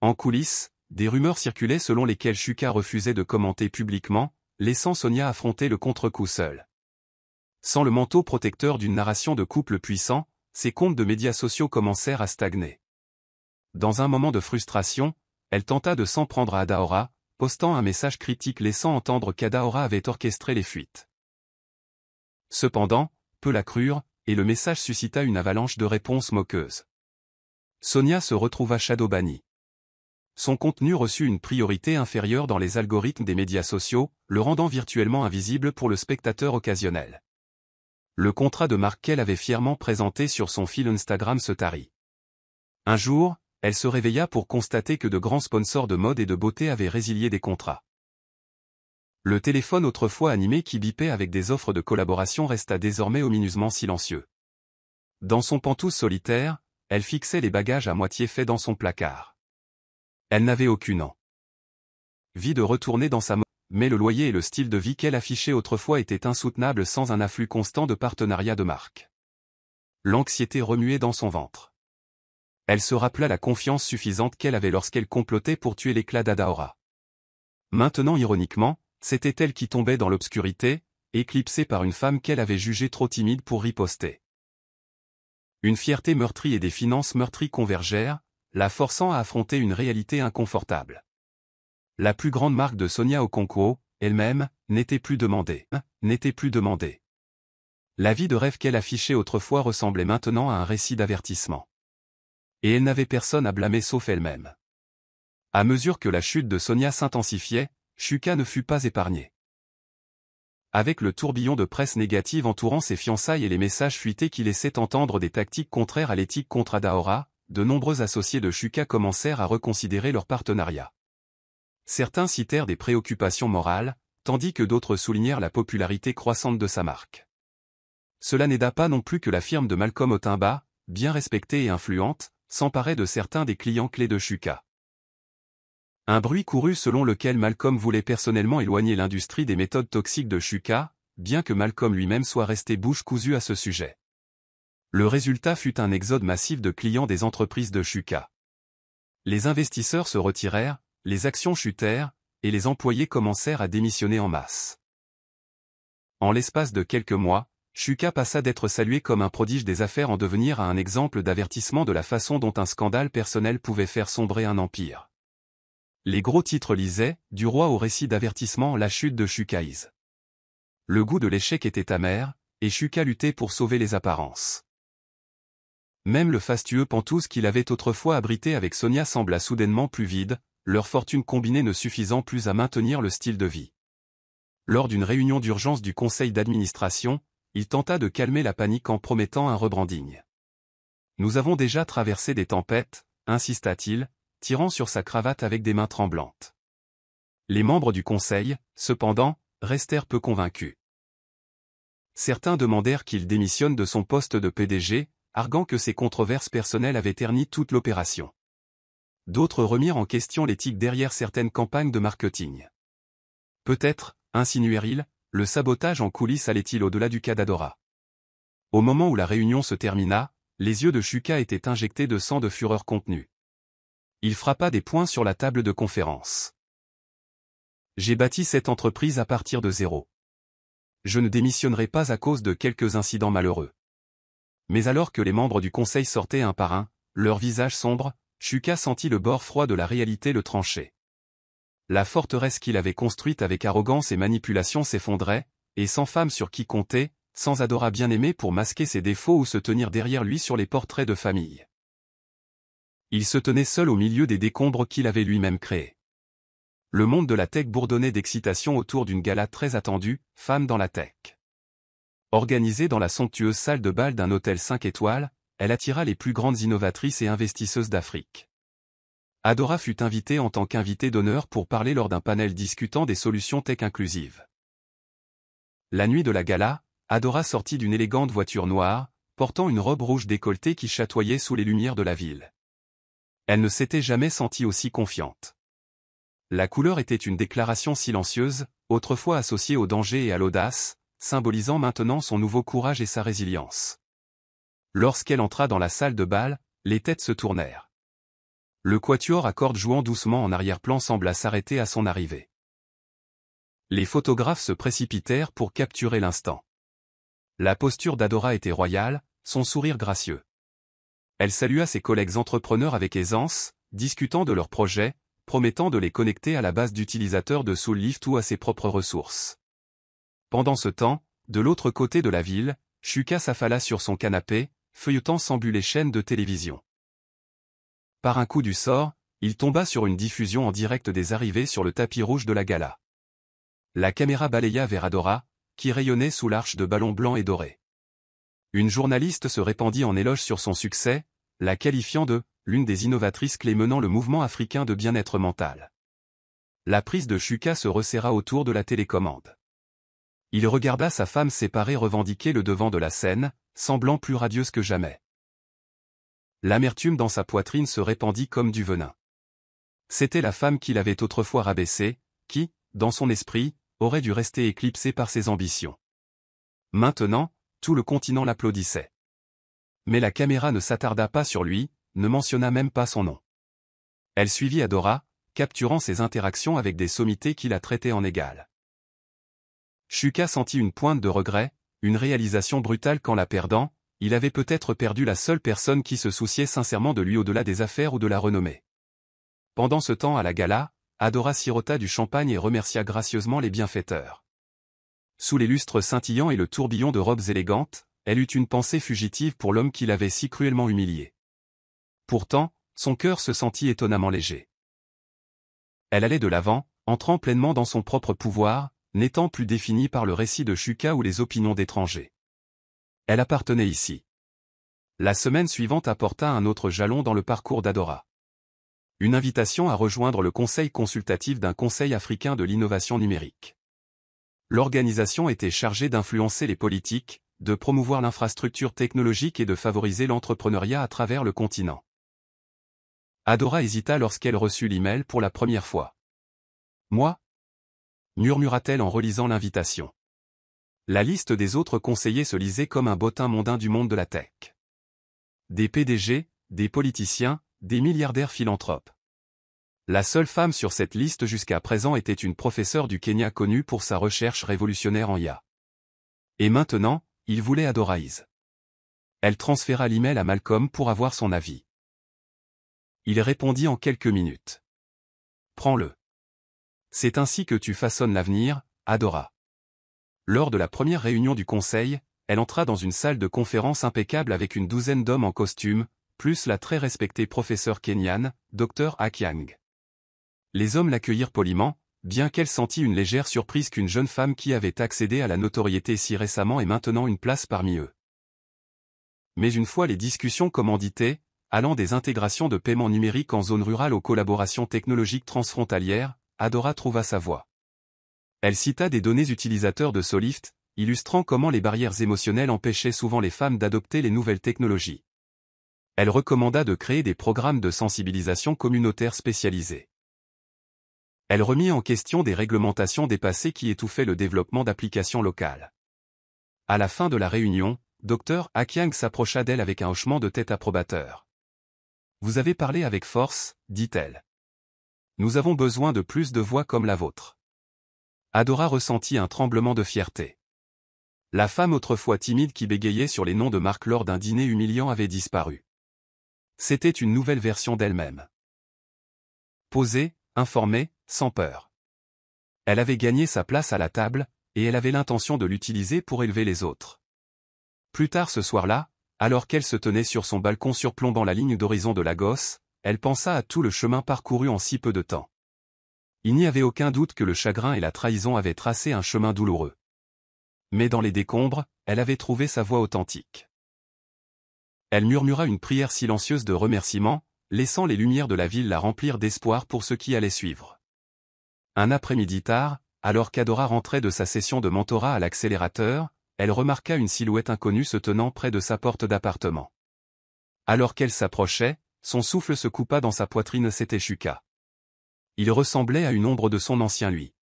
En coulisses, des rumeurs circulaient selon lesquelles Shuka refusait de commenter publiquement, laissant Sonia affronter le contre-coup seule. Sans le manteau protecteur d'une narration de couple puissant, ses comptes de médias sociaux commencèrent à stagner. Dans un moment de frustration, elle tenta de s'en prendre à Adaora, postant un message critique laissant entendre qu'Adaora avait orchestré les fuites. Cependant, peu la crurent, et le message suscita une avalanche de réponses moqueuses. Sonia se retrouva shadowbannie. Son contenu reçut une priorité inférieure dans les algorithmes des médias sociaux, le rendant virtuellement invisible pour le spectateur occasionnel. Le contrat de marque qu'elle avait fièrement présenté sur son fil Instagram se tarit. Un jour, elle se réveilla pour constater que de grands sponsors de mode et de beauté avaient résilié des contrats. Le téléphone autrefois animé qui bipait avec des offres de collaboration resta désormais omineusement silencieux. Dans son pantouse solitaire, elle fixait les bagages à moitié faits dans son placard. Elle n'avait aucune envie de retourner dans sa mode, mais le loyer et le style de vie qu'elle affichait autrefois étaient insoutenables sans un afflux constant de partenariats de marque. L'anxiété remuait dans son ventre. Elle se rappela la confiance suffisante qu'elle avait lorsqu'elle complotait pour tuer l'éclat d'Adaora. Maintenant ironiquement, c'était elle qui tombait dans l'obscurité, éclipsée par une femme qu'elle avait jugée trop timide pour riposter. Une fierté meurtrie et des finances meurtries convergèrent, la forçant à affronter une réalité inconfortable. La plus grande marque de Sonia Okonkwo, elle-même, n'était plus demandée. La vie de rêve qu'elle affichait autrefois ressemblait maintenant à un récit d'avertissement. Et elle n'avait personne à blâmer sauf elle-même. À mesure que la chute de Sonia s'intensifiait, Shuka ne fut pas épargnée. Avec le tourbillon de presse négative entourant ses fiançailles et les messages fuités qui laissaient entendre des tactiques contraires à l'éthique contre Adaora, de nombreux associés de Shuka commencèrent à reconsidérer leur partenariat. Certains citèrent des préoccupations morales, tandis que d'autres soulignèrent la popularité croissante de sa marque. Cela n'aida pas non plus que la firme de Malcolm Otimba, bien respectée et influente, s'emparait de certains des clients clés de Shuka. Un bruit courut selon lequel Malcolm voulait personnellement éloigner l'industrie des méthodes toxiques de Shuka, bien que Malcolm lui-même soit resté bouche cousue à ce sujet. Le résultat fut un exode massif de clients des entreprises de Shuka. Les investisseurs se retirèrent, les actions chutèrent, et les employés commencèrent à démissionner en masse. En l'espace de quelques mois, Shuka passa d'être salué comme un prodige des affaires en devenir à un exemple d'avertissement de la façon dont un scandale personnel pouvait faire sombrer un empire. Les gros titres lisaient, du roi au récit d'avertissement la chute de Shukaïs. Le goût de l'échec était amer, et Shuka luttait pour sauver les apparences. Même le fastueux Pentouse qu'il avait autrefois abrité avec Sonia sembla soudainement plus vide, leur fortune combinée ne suffisant plus à maintenir le style de vie. Lors d'une réunion d'urgence du conseil d'administration, il tenta de calmer la panique en promettant un rebranding. « Nous avons déjà traversé des tempêtes », insista-t-il, tirant sur sa cravate avec des mains tremblantes. Les membres du conseil, cependant, restèrent peu convaincus. Certains demandèrent qu'il démissionne de son poste de PDG, arguant que ses controverses personnelles avaient terni toute l'opération. D'autres remirent en question l'éthique derrière certaines campagnes de marketing. Peut-être, insinuèrent-ils, le sabotage en coulisses allait-il au-delà du cas d'Adora. Au moment où la réunion se termina, les yeux de Shuka étaient injectés de sang de fureur contenue. Il frappa des poings sur la table de conférence. « J'ai bâti cette entreprise à partir de zéro. Je ne démissionnerai pas à cause de quelques incidents malheureux. » Mais alors que les membres du conseil sortaient un par un, leurs visages sombres, Shuka sentit le bord froid de la réalité le trancher. La forteresse qu'il avait construite avec arrogance et manipulation s'effondrait, et sans femme sur qui compter, sans Adora bien-aimée pour masquer ses défauts ou se tenir derrière lui sur les portraits de famille. Il se tenait seul au milieu des décombres qu'il avait lui-même créés. Le monde de la tech bourdonnait d'excitation autour d'une gala très attendue, Femmes dans la tech. Organisée dans la somptueuse salle de bal d'un hôtel 5 étoiles, elle attira les plus grandes innovatrices et investisseuses d'Afrique. Adora fut invitée en tant qu'invitée d'honneur pour parler lors d'un panel discutant des solutions tech inclusives. La nuit de la gala, Adora sortit d'une élégante voiture noire, portant une robe rouge décolletée qui chatoyait sous les lumières de la ville. Elle ne s'était jamais sentie aussi confiante. La couleur était une déclaration silencieuse, autrefois associée au danger et à l'audace, symbolisant maintenant son nouveau courage et sa résilience. Lorsqu'elle entra dans la salle de bal, les têtes se tournèrent. Le quatuor à cordes jouant doucement en arrière-plan sembla s'arrêter à son arrivée. Les photographes se précipitèrent pour capturer l'instant. La posture d'Adora était royale, son sourire gracieux. Elle salua ses collègues entrepreneurs avec aisance, discutant de leurs projets, promettant de les connecter à la base d'utilisateurs de Soullift ou à ses propres ressources. Pendant ce temps, de l'autre côté de la ville, Shuka s'affala sur son canapé, feuilletant sans but les chaînes de télévision. Par un coup du sort, il tomba sur une diffusion en direct des arrivées sur le tapis rouge de la gala. La caméra balaya vers Adora, qui rayonnait sous l'arche de ballons blancs et dorés. Une journaliste se répandit en éloge sur son succès, la qualifiant de « l'une des innovatrices clés menant le mouvement africain de bien-être mental ». La prise de Shuka se resserra autour de la télécommande. Il regarda sa femme séparée revendiquer le devant de la scène, semblant plus radieuse que jamais. L'amertume dans sa poitrine se répandit comme du venin. C'était la femme qu'il avait autrefois rabaissée, qui, dans son esprit, aurait dû rester éclipsée par ses ambitions. Maintenant, tout le continent l'applaudissait. Mais la caméra ne s'attarda pas sur lui, ne mentionna même pas son nom. Elle suivit Adora, capturant ses interactions avec des sommités qui la traitaient en égale. Shuka sentit une pointe de regret, une réalisation brutale qu'en la perdant, il avait peut-être perdu la seule personne qui se souciait sincèrement de lui au-delà des affaires ou de la renommée. Pendant ce temps à la gala, Adora sirota du champagne et remercia gracieusement les bienfaiteurs. Sous les lustres scintillants et le tourbillon de robes élégantes, elle eut une pensée fugitive pour l'homme qui l'avait si cruellement humiliée. Pourtant, son cœur se sentit étonnamment léger. Elle allait de l'avant, entrant pleinement dans son propre pouvoir, n'étant plus définie par le récit de Shuka ou les opinions d'étrangers. Elle appartenait ici. La semaine suivante apporta un autre jalon dans le parcours d'Adora. Une invitation à rejoindre le conseil consultatif d'un conseil africain de l'innovation numérique. L'organisation était chargée d'influencer les politiques, de promouvoir l'infrastructure technologique et de favoriser l'entrepreneuriat à travers le continent. Adora hésita lorsqu'elle reçut l'email pour la première fois. « Moi » murmura-t-elle en relisant l'invitation. La liste des autres conseillers se lisait comme un bottin mondain du monde de la tech. Des PDG, des politiciens, des milliardaires philanthropes. La seule femme sur cette liste jusqu'à présent était une professeure du Kenya connue pour sa recherche révolutionnaire en IA. Et maintenant, il voulait Adoraïs. Elle transféra l'email à Malcolm pour avoir son avis. Il répondit en quelques minutes. Prends-le. C'est ainsi que tu façonnes l'avenir, Adora. Lors de la première réunion du conseil, elle entra dans une salle de conférence impeccable avec une douzaine d'hommes en costume, plus la très respectée professeure kenyane, Dr. Akiang. Les hommes l'accueillirent poliment, bien qu'elle sentît une légère surprise qu'une jeune femme qui avait accédé à la notoriété si récemment ait maintenant une place parmi eux. Mais une fois les discussions commanditées, allant des intégrations de paiement numérique en zone rurale aux collaborations technologiques transfrontalières, Adora trouva sa voie. Elle cita des données utilisateurs de Solift, illustrant comment les barrières émotionnelles empêchaient souvent les femmes d'adopter les nouvelles technologies. Elle recommanda de créer des programmes de sensibilisation communautaire spécialisés. Elle remit en question des réglementations dépassées qui étouffaient le développement d'applications locales. À la fin de la réunion, Dr. Akiang s'approcha d'elle avec un hochement de tête approbateur. « Vous avez parlé avec force, dit-elle. Nous avons besoin de plus de voix comme la vôtre. » Adora ressentit un tremblement de fierté. La femme autrefois timide qui bégayait sur les noms de marque lors d'un dîner humiliant avait disparu. C'était une nouvelle version d'elle-même. Posée, informée, sans peur. Elle avait gagné sa place à la table, et elle avait l'intention de l'utiliser pour élever les autres. Plus tard ce soir-là, alors qu'elle se tenait sur son balcon surplombant la ligne d'horizon de Lagos, elle pensa à tout le chemin parcouru en si peu de temps. Il n'y avait aucun doute que le chagrin et la trahison avaient tracé un chemin douloureux. Mais dans les décombres, elle avait trouvé sa voix authentique. Elle murmura une prière silencieuse de remerciement, laissant les lumières de la ville la remplir d'espoir pour ce qui allait suivre. Un après-midi tard, alors qu'Adora rentrait de sa session de mentorat à l'accélérateur, elle remarqua une silhouette inconnue se tenant près de sa porte d'appartement. Alors qu'elle s'approchait, son souffle se coupa dans sa poitrine. C'était Shuka. Il ressemblait à une ombre de son ancien lui.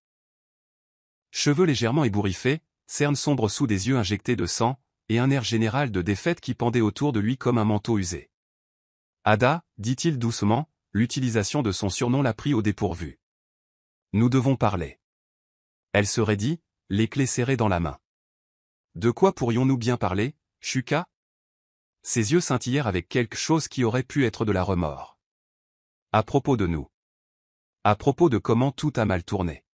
Cheveux légèrement ébouriffés, cernes sombres sous des yeux injectés de sang, et un air général de défaite qui pendait autour de lui comme un manteau usé. « Ada, dit-il doucement, l'utilisation de son surnom l'a pris au dépourvu. Nous devons parler. » Elle se raidit, les clés serrées dans la main. « De quoi pourrions-nous bien parler, Shuka ?» Ses yeux scintillèrent avec quelque chose qui aurait pu être de la remords. « À propos de nous. À propos de comment tout a mal tourné. »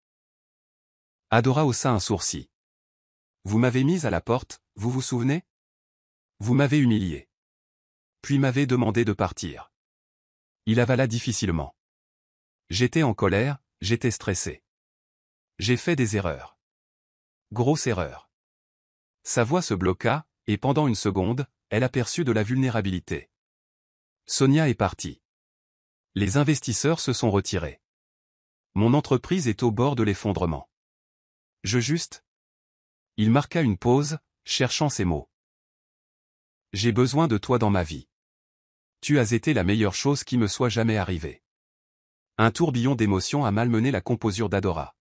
Adora haussa un sourcil. « Vous m'avez mise à la porte, vous vous souvenez? Vous m'avez humilié. Puis m'avez demandé de partir. » Il avala difficilement. « J'étais en colère, j'étais stressé. J'ai fait des erreurs. Grosse erreur. » Sa voix se bloqua, et pendant une seconde, elle aperçut de la vulnérabilité. Sonia est partie. Les investisseurs se sont retirés. Mon entreprise est au bord de l'effondrement. Je juste. Il marqua une pause, cherchant ses mots. J'ai besoin de toi dans ma vie. Tu as été la meilleure chose qui me soit jamais arrivée. Un tourbillon d'émotions a malmené la composure d'Adora.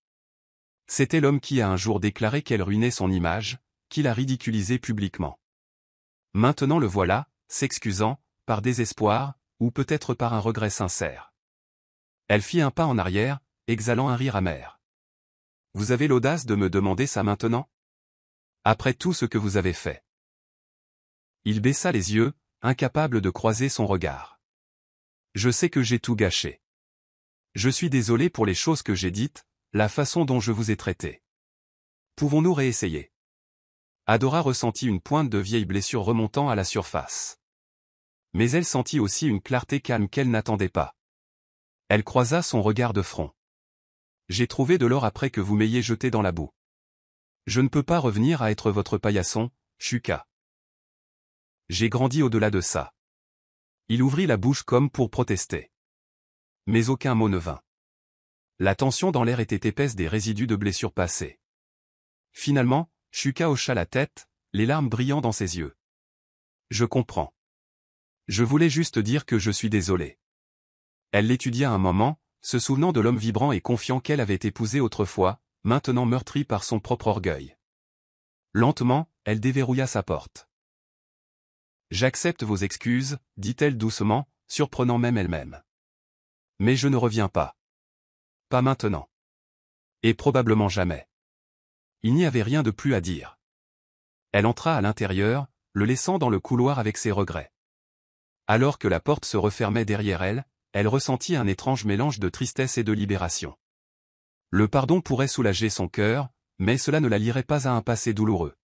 C'était l'homme qui a un jour déclaré qu'elle ruinait son image, qu'il a ridiculisé publiquement. Maintenant le voilà, s'excusant, par désespoir, ou peut-être par un regret sincère. Elle fit un pas en arrière, exhalant un rire amer. Vous avez l'audace de me demander ça maintenant? Après tout ce que vous avez fait. Il baissa les yeux, incapable de croiser son regard. Je sais que j'ai tout gâché. Je suis désolé pour les choses que j'ai dites, la façon dont je vous ai traité. Pouvons-nous réessayer? Adora ressentit une pointe de vieille blessure remontant à la surface. Mais elle sentit aussi une clarté calme qu'elle n'attendait pas. Elle croisa son regard de front. J'ai trouvé de l'or après que vous m'ayez jeté dans la boue. Je ne peux pas revenir à être votre paillasson, Shuka. J'ai grandi au-delà de ça. Il ouvrit la bouche comme pour protester. Mais aucun mot ne vint. La tension dans l'air était épaisse des résidus de blessures passées. Finalement, Shuka hocha la tête, les larmes brillant dans ses yeux. Je comprends. Je voulais juste dire que je suis désolé. Elle l'étudia un moment, se souvenant de l'homme vibrant et confiant qu'elle avait épousé autrefois, maintenant meurtri par son propre orgueil. Lentement, elle déverrouilla sa porte. « J'accepte vos excuses, dit-elle doucement, surprenant même elle-même. Mais je ne reviens pas. Pas maintenant. Et probablement jamais. » Il n'y avait rien de plus à dire. Elle entra à l'intérieur, le laissant dans le couloir avec ses regrets. Alors que la porte se refermait derrière elle, elle ressentit un étrange mélange de tristesse et de libération. Le pardon pourrait soulager son cœur, mais cela ne la lierait pas à un passé douloureux.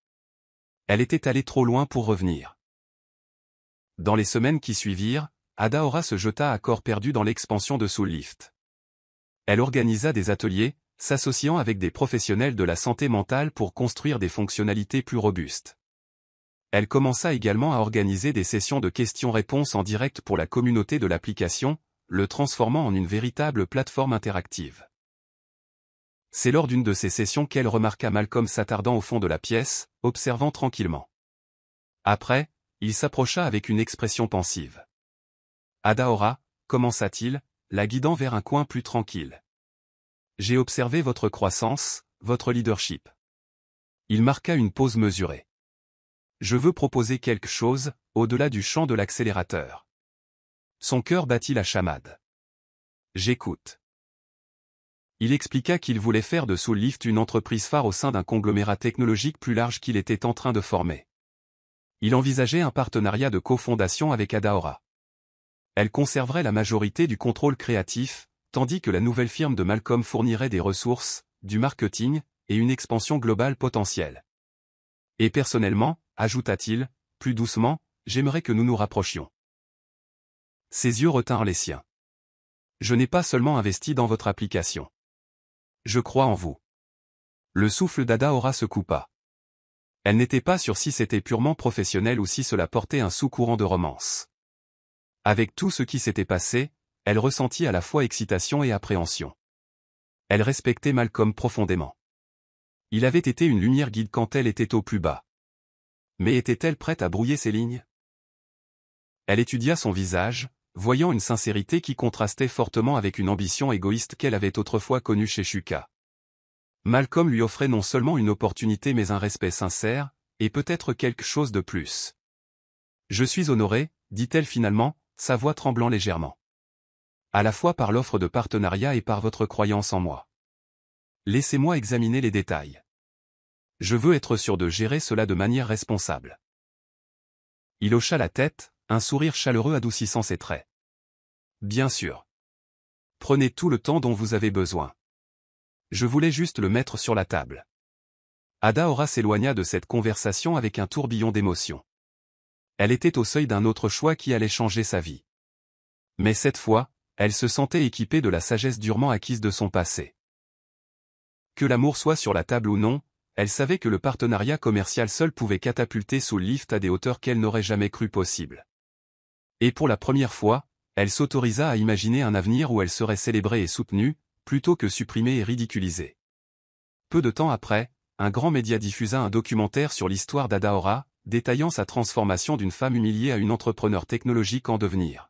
Elle était allée trop loin pour revenir. Dans les semaines qui suivirent, Adaora se jeta à corps perdu dans l'expansion de Soullift. Elle organisa des ateliers, s'associant avec des professionnels de la santé mentale pour construire des fonctionnalités plus robustes. Elle commença également à organiser des sessions de questions-réponses en direct pour la communauté de l'application, le transformant en une véritable plateforme interactive. C'est lors d'une de ces sessions qu'elle remarqua Malcolm s'attardant au fond de la pièce, observant tranquillement. Après, il s'approcha avec une expression pensive. « Adaora » commença-t-il, la guidant vers un coin plus tranquille. « J'ai observé votre croissance, votre leadership. » Il marqua une pause mesurée. « Je veux proposer quelque chose, au-delà du champ de l'accélérateur. » Son cœur battit la chamade. « J'écoute. » Il expliqua qu'il voulait faire de Soullift une entreprise phare au sein d'un conglomérat technologique plus large qu'il était en train de former. Il envisageait un partenariat de cofondation avec Adaora. Elle conserverait la majorité du contrôle créatif, tandis que la nouvelle firme de Malcolm fournirait des ressources, du marketing, et une expansion globale potentielle. Et personnellement, ajouta-t-il, plus doucement, j'aimerais que nous nous rapprochions. Ses yeux retinrent les siens. Je n'ai pas seulement investi dans votre application. Je crois en vous. Le souffle d'Adaora se coupa. Elle n'était pas sûre si c'était purement professionnel ou si cela portait un sous-courant de romance. Avec tout ce qui s'était passé, elle ressentit à la fois excitation et appréhension. Elle respectait Malcolm profondément. Il avait été une lumière guide quand elle était au plus bas. Mais était-elle prête à brouiller ses lignes? Elle étudia son visage, voyant une sincérité qui contrastait fortement avec une ambition égoïste qu'elle avait autrefois connue chez Shuka. Malcolm lui offrait non seulement une opportunité mais un respect sincère, et peut-être quelque chose de plus. « Je suis honorée, dit-elle finalement, sa voix tremblant légèrement. À la fois par l'offre de partenariat et par votre croyance en moi. Laissez-moi examiner les détails. Je veux être sûr de gérer cela de manière responsable. » Il hocha la tête, un sourire chaleureux adoucissant ses traits. « Bien sûr. Prenez tout le temps dont vous avez besoin. Je voulais juste le mettre sur la table. » Adaora s'éloigna de cette conversation avec un tourbillon d'émotions. Elle était au seuil d'un autre choix qui allait changer sa vie. Mais cette fois, elle se sentait équipée de la sagesse durement acquise de son passé. Que l'amour soit sur la table ou non, elle savait que le partenariat commercial seul pouvait catapulter Soullift à des hauteurs qu'elle n'aurait jamais cru possibles. Et pour la première fois, elle s'autorisa à imaginer un avenir où elle serait célébrée et soutenue, plutôt que supprimée et ridiculisée. Peu de temps après, un grand média diffusa un documentaire sur l'histoire d'Adaora, détaillant sa transformation d'une femme humiliée à une entrepreneur technologique en devenir.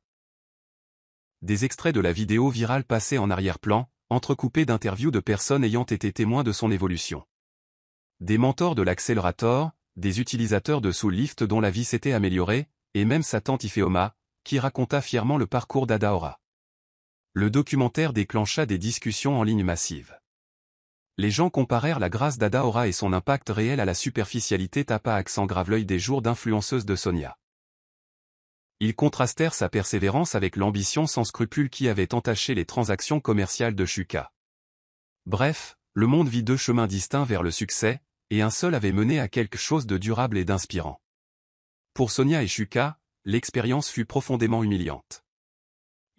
Des extraits de la vidéo virale passaient en arrière-plan, entrecoupés d'interviews de personnes ayant été témoins de son évolution. Des mentors de l'accélérateur, des utilisateurs de Soullift dont la vie s'était améliorée, et même sa tante Ifeoma, qui raconta fièrement le parcours d'Adaora. Le documentaire déclencha des discussions en ligne massives. Les gens comparèrent la grâce d'Adaora et son impact réel à la superficialité tapa accent grave l'œil des jours d'influenceuse de Sonia. Ils contrastèrent sa persévérance avec l'ambition sans scrupule qui avait entaché les transactions commerciales de Shuka. Bref, le monde vit deux chemins distincts vers le succès, et un seul avait mené à quelque chose de durable et d'inspirant. Pour Sonia et Shuka, l'expérience fut profondément humiliante.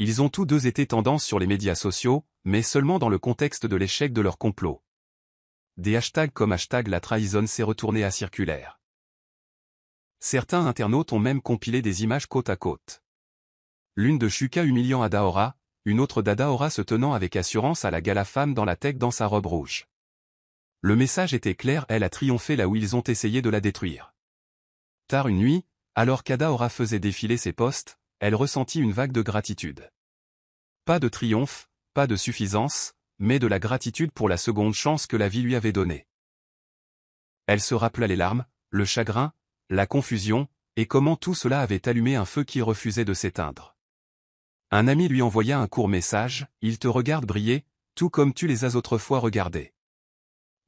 Ils ont tous deux été tendance sur les médias sociaux, mais seulement dans le contexte de l'échec de leur complot. Des hashtags comme #la trahison s'est retourné à circulaire. Certains internautes ont même compilé des images côte à côte. L'une de Shuka humiliant Adaora, une autre d'Adaora se tenant avec assurance à la gala femme dans la tech dans sa robe rouge. Le message était clair, elle a triomphé là où ils ont essayé de la détruire. Tard une nuit, alors qu'Adaora faisait défiler ses posts, elle ressentit une vague de gratitude. Pas de triomphe, pas de suffisance, mais de la gratitude pour la seconde chance que la vie lui avait donnée. Elle se rappela les larmes, le chagrin, la confusion, et comment tout cela avait allumé un feu qui refusait de s'éteindre. Un ami lui envoya un court message, « Il te regarde briller, tout comme tu les as autrefois regardés. »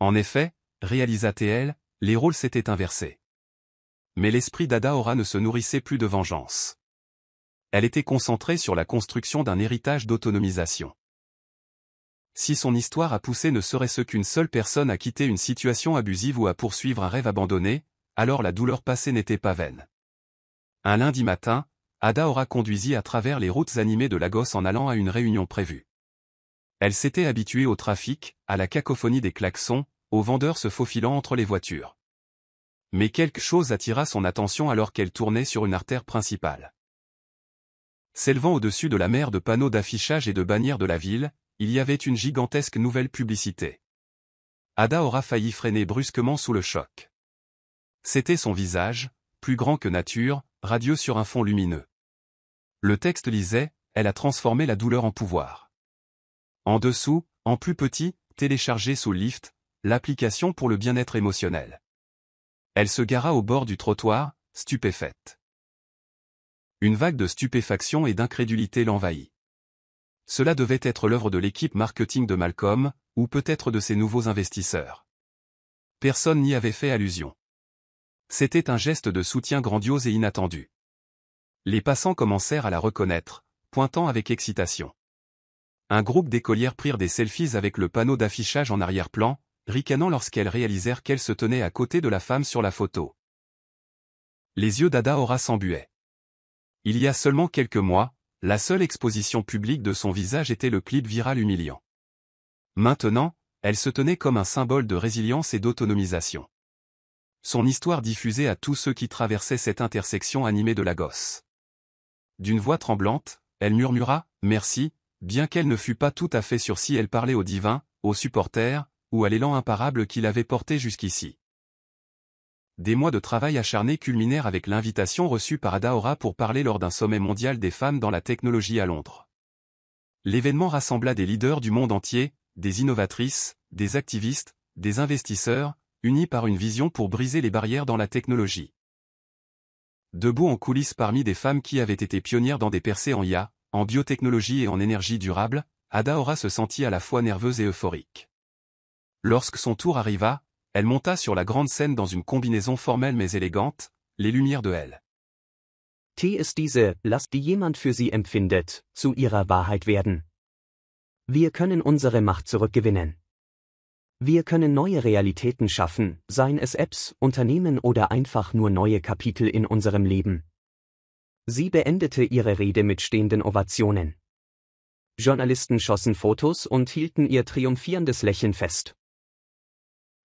En effet, réalisa-t-elle, les rôles s'étaient inversés. Mais l'esprit d'Adaora ne se nourrissait plus de vengeance. Elle était concentrée sur la construction d'un héritage d'autonomisation. Si son histoire à pousser ne serait-ce qu'une seule personne à quitter une situation abusive ou à poursuivre un rêve abandonné, alors la douleur passée n'était pas vaine. Un lundi matin, Adaora conduisit à travers les routes animées de Lagos en allant à une réunion prévue. Elle s'était habituée au trafic, à la cacophonie des klaxons, aux vendeurs se faufilant entre les voitures. Mais quelque chose attira son attention alors qu'elle tournait sur une artère principale. S'élevant au-dessus de la mer de panneaux d'affichage et de bannières de la ville, il y avait une gigantesque nouvelle publicité. Adaora faillit freiner brusquement sous le choc. C'était son visage, plus grand que nature, radieux sur un fond lumineux. Le texte lisait, « Elle a transformé la douleur en pouvoir ». En dessous, en plus petit, téléchargé sous Lyft, l'application pour le bien-être émotionnel. Elle se gara au bord du trottoir, stupéfaite. Une vague de stupéfaction et d'incrédulité l'envahit. Cela devait être l'œuvre de l'équipe marketing de Malcolm, ou peut-être de ses nouveaux investisseurs. Personne n'y avait fait allusion. C'était un geste de soutien grandiose et inattendu. Les passants commencèrent à la reconnaître, pointant avec excitation. Un groupe d'écolières prirent des selfies avec le panneau d'affichage en arrière-plan, ricanant lorsqu'elles réalisèrent qu'elle se tenait à côté de la femme sur la photo. Les yeux d'Adaora s'embuaient. Il y a seulement quelques mois, la seule exposition publique de son visage était le clip viral humiliant. Maintenant, elle se tenait comme un symbole de résilience et d'autonomisation. Son histoire diffusée à tous ceux qui traversaient cette intersection animée de Lagos. D'une voix tremblante, elle murmura « Merci », bien qu'elle ne fût pas tout à fait sûre si elle parlait au divin, aux supporters, ou à l'élan imparable qui l'avait porté jusqu'ici. Des mois de travail acharné culminèrent avec l'invitation reçue par Adaora pour parler lors d'un sommet mondial des femmes dans la technologie à Londres. L'événement rassembla des leaders du monde entier, des innovatrices, des activistes, des investisseurs, unis par une vision pour briser les barrières dans la technologie. Debout en coulisses parmi des femmes qui avaient été pionnières dans des percées en IA, en biotechnologie et en énergie durable, Adaora se sentit à la fois nerveuse et euphorique. Lorsque son tour arriva, elle monta sur la grande scène dans une combinaison formelle mais élégante, les lumières de elle. T ist diese Last, die jemand für sie empfindet, zu ihrer Wahrheit werden. Wir können unsere Macht zurückgewinnen. Wir können neue Realitäten schaffen, seien es Apps, Unternehmen oder einfach nur neue Kapitel in unserem Leben. Sie beendete ihre Rede mit stehenden Ovationen. Journalisten schossen Fotos und hielten ihr triumphierendes Lächeln fest.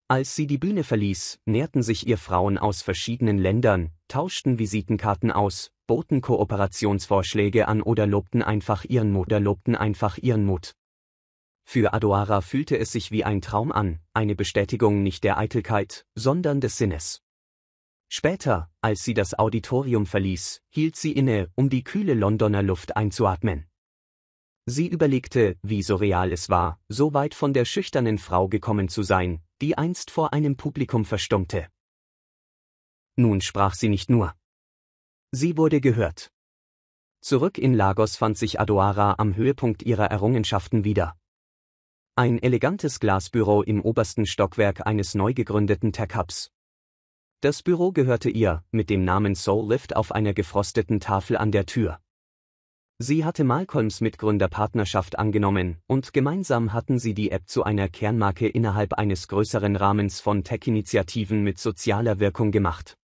Als sie die Bühne verließ, näherten sich ihr Frauen aus verschiedenen Ländern, tauschten Visitenkarten aus, boten Kooperationsvorschläge an oder lobten einfach ihren Mut. Für Adaora fühlte es sich wie ein Traum an, eine Bestätigung nicht der Eitelkeit, sondern des Sinnes. Später, als sie das Auditorium verließ, hielt sie inne, um die kühle Londoner Luft einzuatmen. Sie überlegte, wie surreal es war, so weit von der schüchternen Frau gekommen zu sein, die einst vor einem Publikum verstummte. Nun sprach sie nicht nur. Sie wurde gehört. Zurück in Lagos fand sich Adaora am Höhepunkt ihrer Errungenschaften wieder. Ein elegantes Glasbüro im obersten Stockwerk eines neu gegründeten Tech-Hubs. Das Büro gehörte ihr, mit dem Namen Soul Lift auf einer gefrosteten Tafel an der Tür. Sie hatte Malcolms Mitgründerpartnerschaft angenommen, und gemeinsam hatten sie die App zu einer Kernmarke innerhalb eines größeren Rahmens von Tech-Initiativen mit sozialer Wirkung gemacht.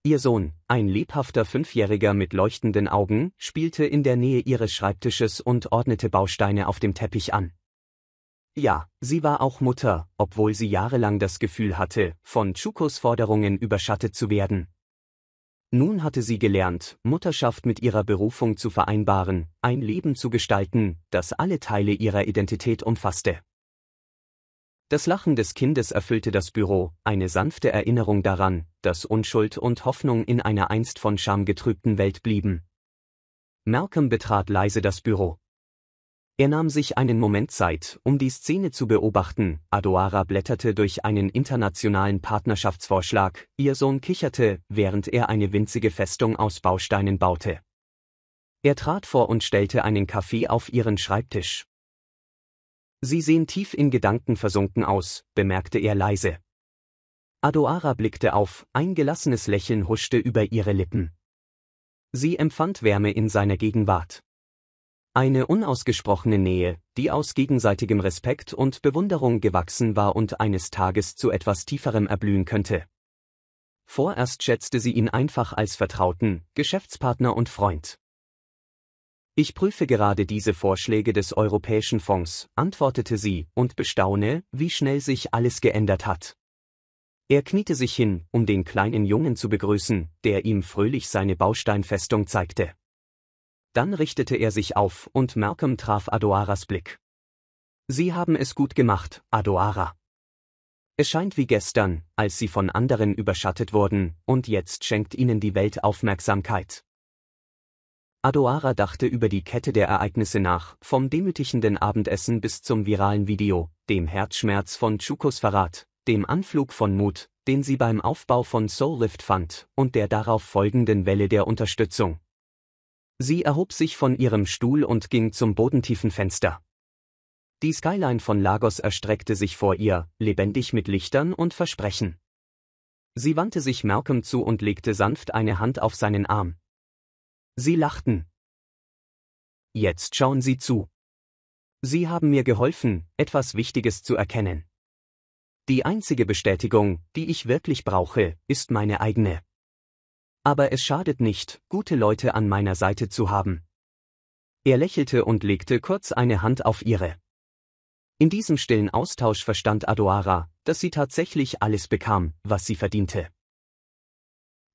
Ihr Sohn, ein lebhafter 5-Jähriger mit leuchtenden Augen, spielte in der Nähe ihres Schreibtisches und ordnete Bausteine auf dem Teppich an. Ja, sie war auch Mutter, obwohl sie jahrelang das Gefühl hatte, von Chukos Forderungen überschattet zu werden. Nun hatte sie gelernt, Mutterschaft mit ihrer Berufung zu vereinbaren, ein Leben zu gestalten, das alle Teile ihrer Identität umfasste. Das Lachen des Kindes erfüllte das Büro, eine sanfte Erinnerung daran, dass Unschuld und Hoffnung in einer einst von Scham getrübten Welt blieben. Malcolm betrat leise das Büro. Er nahm sich einen Moment Zeit, um die Szene zu beobachten. Adoara blätterte durch einen internationalen Partnerschaftsvorschlag, ihr Sohn kicherte, während er eine winzige Festung aus Bausteinen baute. Er trat vor und stellte einen Kaffee auf ihren Schreibtisch. »Sie sehen tief in Gedanken versunken aus«, bemerkte er leise. Adoara blickte auf, ein gelassenes Lächeln huschte über ihre Lippen. Sie empfand Wärme in seiner Gegenwart. Eine unausgesprochene Nähe, die aus gegenseitigem Respekt und Bewunderung gewachsen war und eines Tages zu etwas Tieferem erblühen könnte. Vorerst schätzte sie ihn einfach als Vertrauten, Geschäftspartner und Freund. »Ich prüfe gerade diese Vorschläge des Europäischen Fonds«, antwortete sie, und bestaune, wie schnell sich alles geändert hat. Er kniete sich hin, um den kleinen Jungen zu begrüßen, der ihm fröhlich seine Bausteinfestung zeigte. Dann richtete er sich auf und Malcolm traf Adoaras Blick. »Sie haben es gut gemacht, Adoara. Es scheint wie gestern, als Sie von anderen überschattet wurden, und jetzt schenkt Ihnen die Welt Aufmerksamkeit.« Adoara dachte über die Kette der Ereignisse nach, vom demütigenden Abendessen bis zum viralen Video, dem Herzschmerz von Chukos Verrat, dem Anflug von Mut, den sie beim Aufbau von Soullift fand, und der darauf folgenden Welle der Unterstützung. Sie erhob sich von ihrem Stuhl und ging zum bodentiefen Fenster. Die Skyline von Lagos erstreckte sich vor ihr, lebendig mit Lichtern und Versprechen. Sie wandte sich Malcolm zu und legte sanft eine Hand auf seinen Arm. Sie lachten. »Jetzt schauen Sie zu. Sie haben mir geholfen, etwas Wichtiges zu erkennen. Die einzige Bestätigung, die ich wirklich brauche, ist meine eigene. Aber es schadet nicht, gute Leute an meiner Seite zu haben.« Er lächelte und legte kurz eine Hand auf ihre. In diesem stillen Austausch verstand Adoara, dass sie tatsächlich alles bekam, was sie verdiente.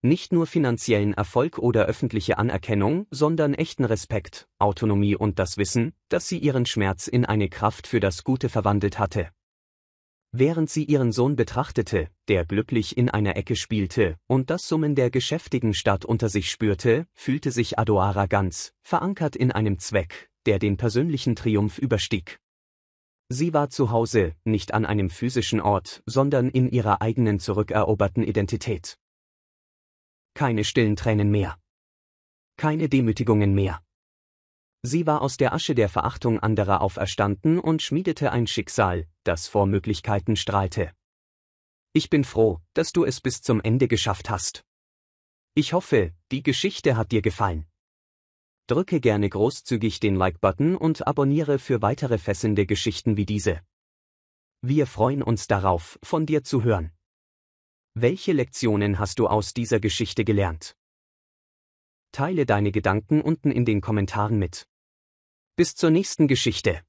Nicht nur finanziellen Erfolg oder öffentliche Anerkennung, sondern echten Respekt, Autonomie und das Wissen, dass sie ihren Schmerz in eine Kraft für das Gute verwandelt hatte. Während sie ihren Sohn betrachtete, der glücklich in einer Ecke spielte, und das Summen der geschäftigen Stadt unter sich spürte, fühlte sich Adoara ganz, verankert in einem Zweck, der den persönlichen Triumph überstieg. Sie war zu Hause, nicht an einem physischen Ort, sondern in ihrer eigenen zurückeroberten Identität. Keine stillen Tränen mehr. Keine Demütigungen mehr. Sie war aus der Asche der Verachtung anderer auferstanden und schmiedete ein Schicksal, das vor Möglichkeiten strahlte. Ich bin froh, dass du es bis zum Ende geschafft hast. Ich hoffe, die Geschichte hat dir gefallen. Drücke gerne großzügig den Like-Button und abonniere für weitere fesselnde Geschichten wie diese. Wir freuen uns darauf, von dir zu hören. Welche Lektionen hast du aus dieser Geschichte gelernt? Teile deine Gedanken unten in den Kommentaren mit. Bis zur nächsten Geschichte.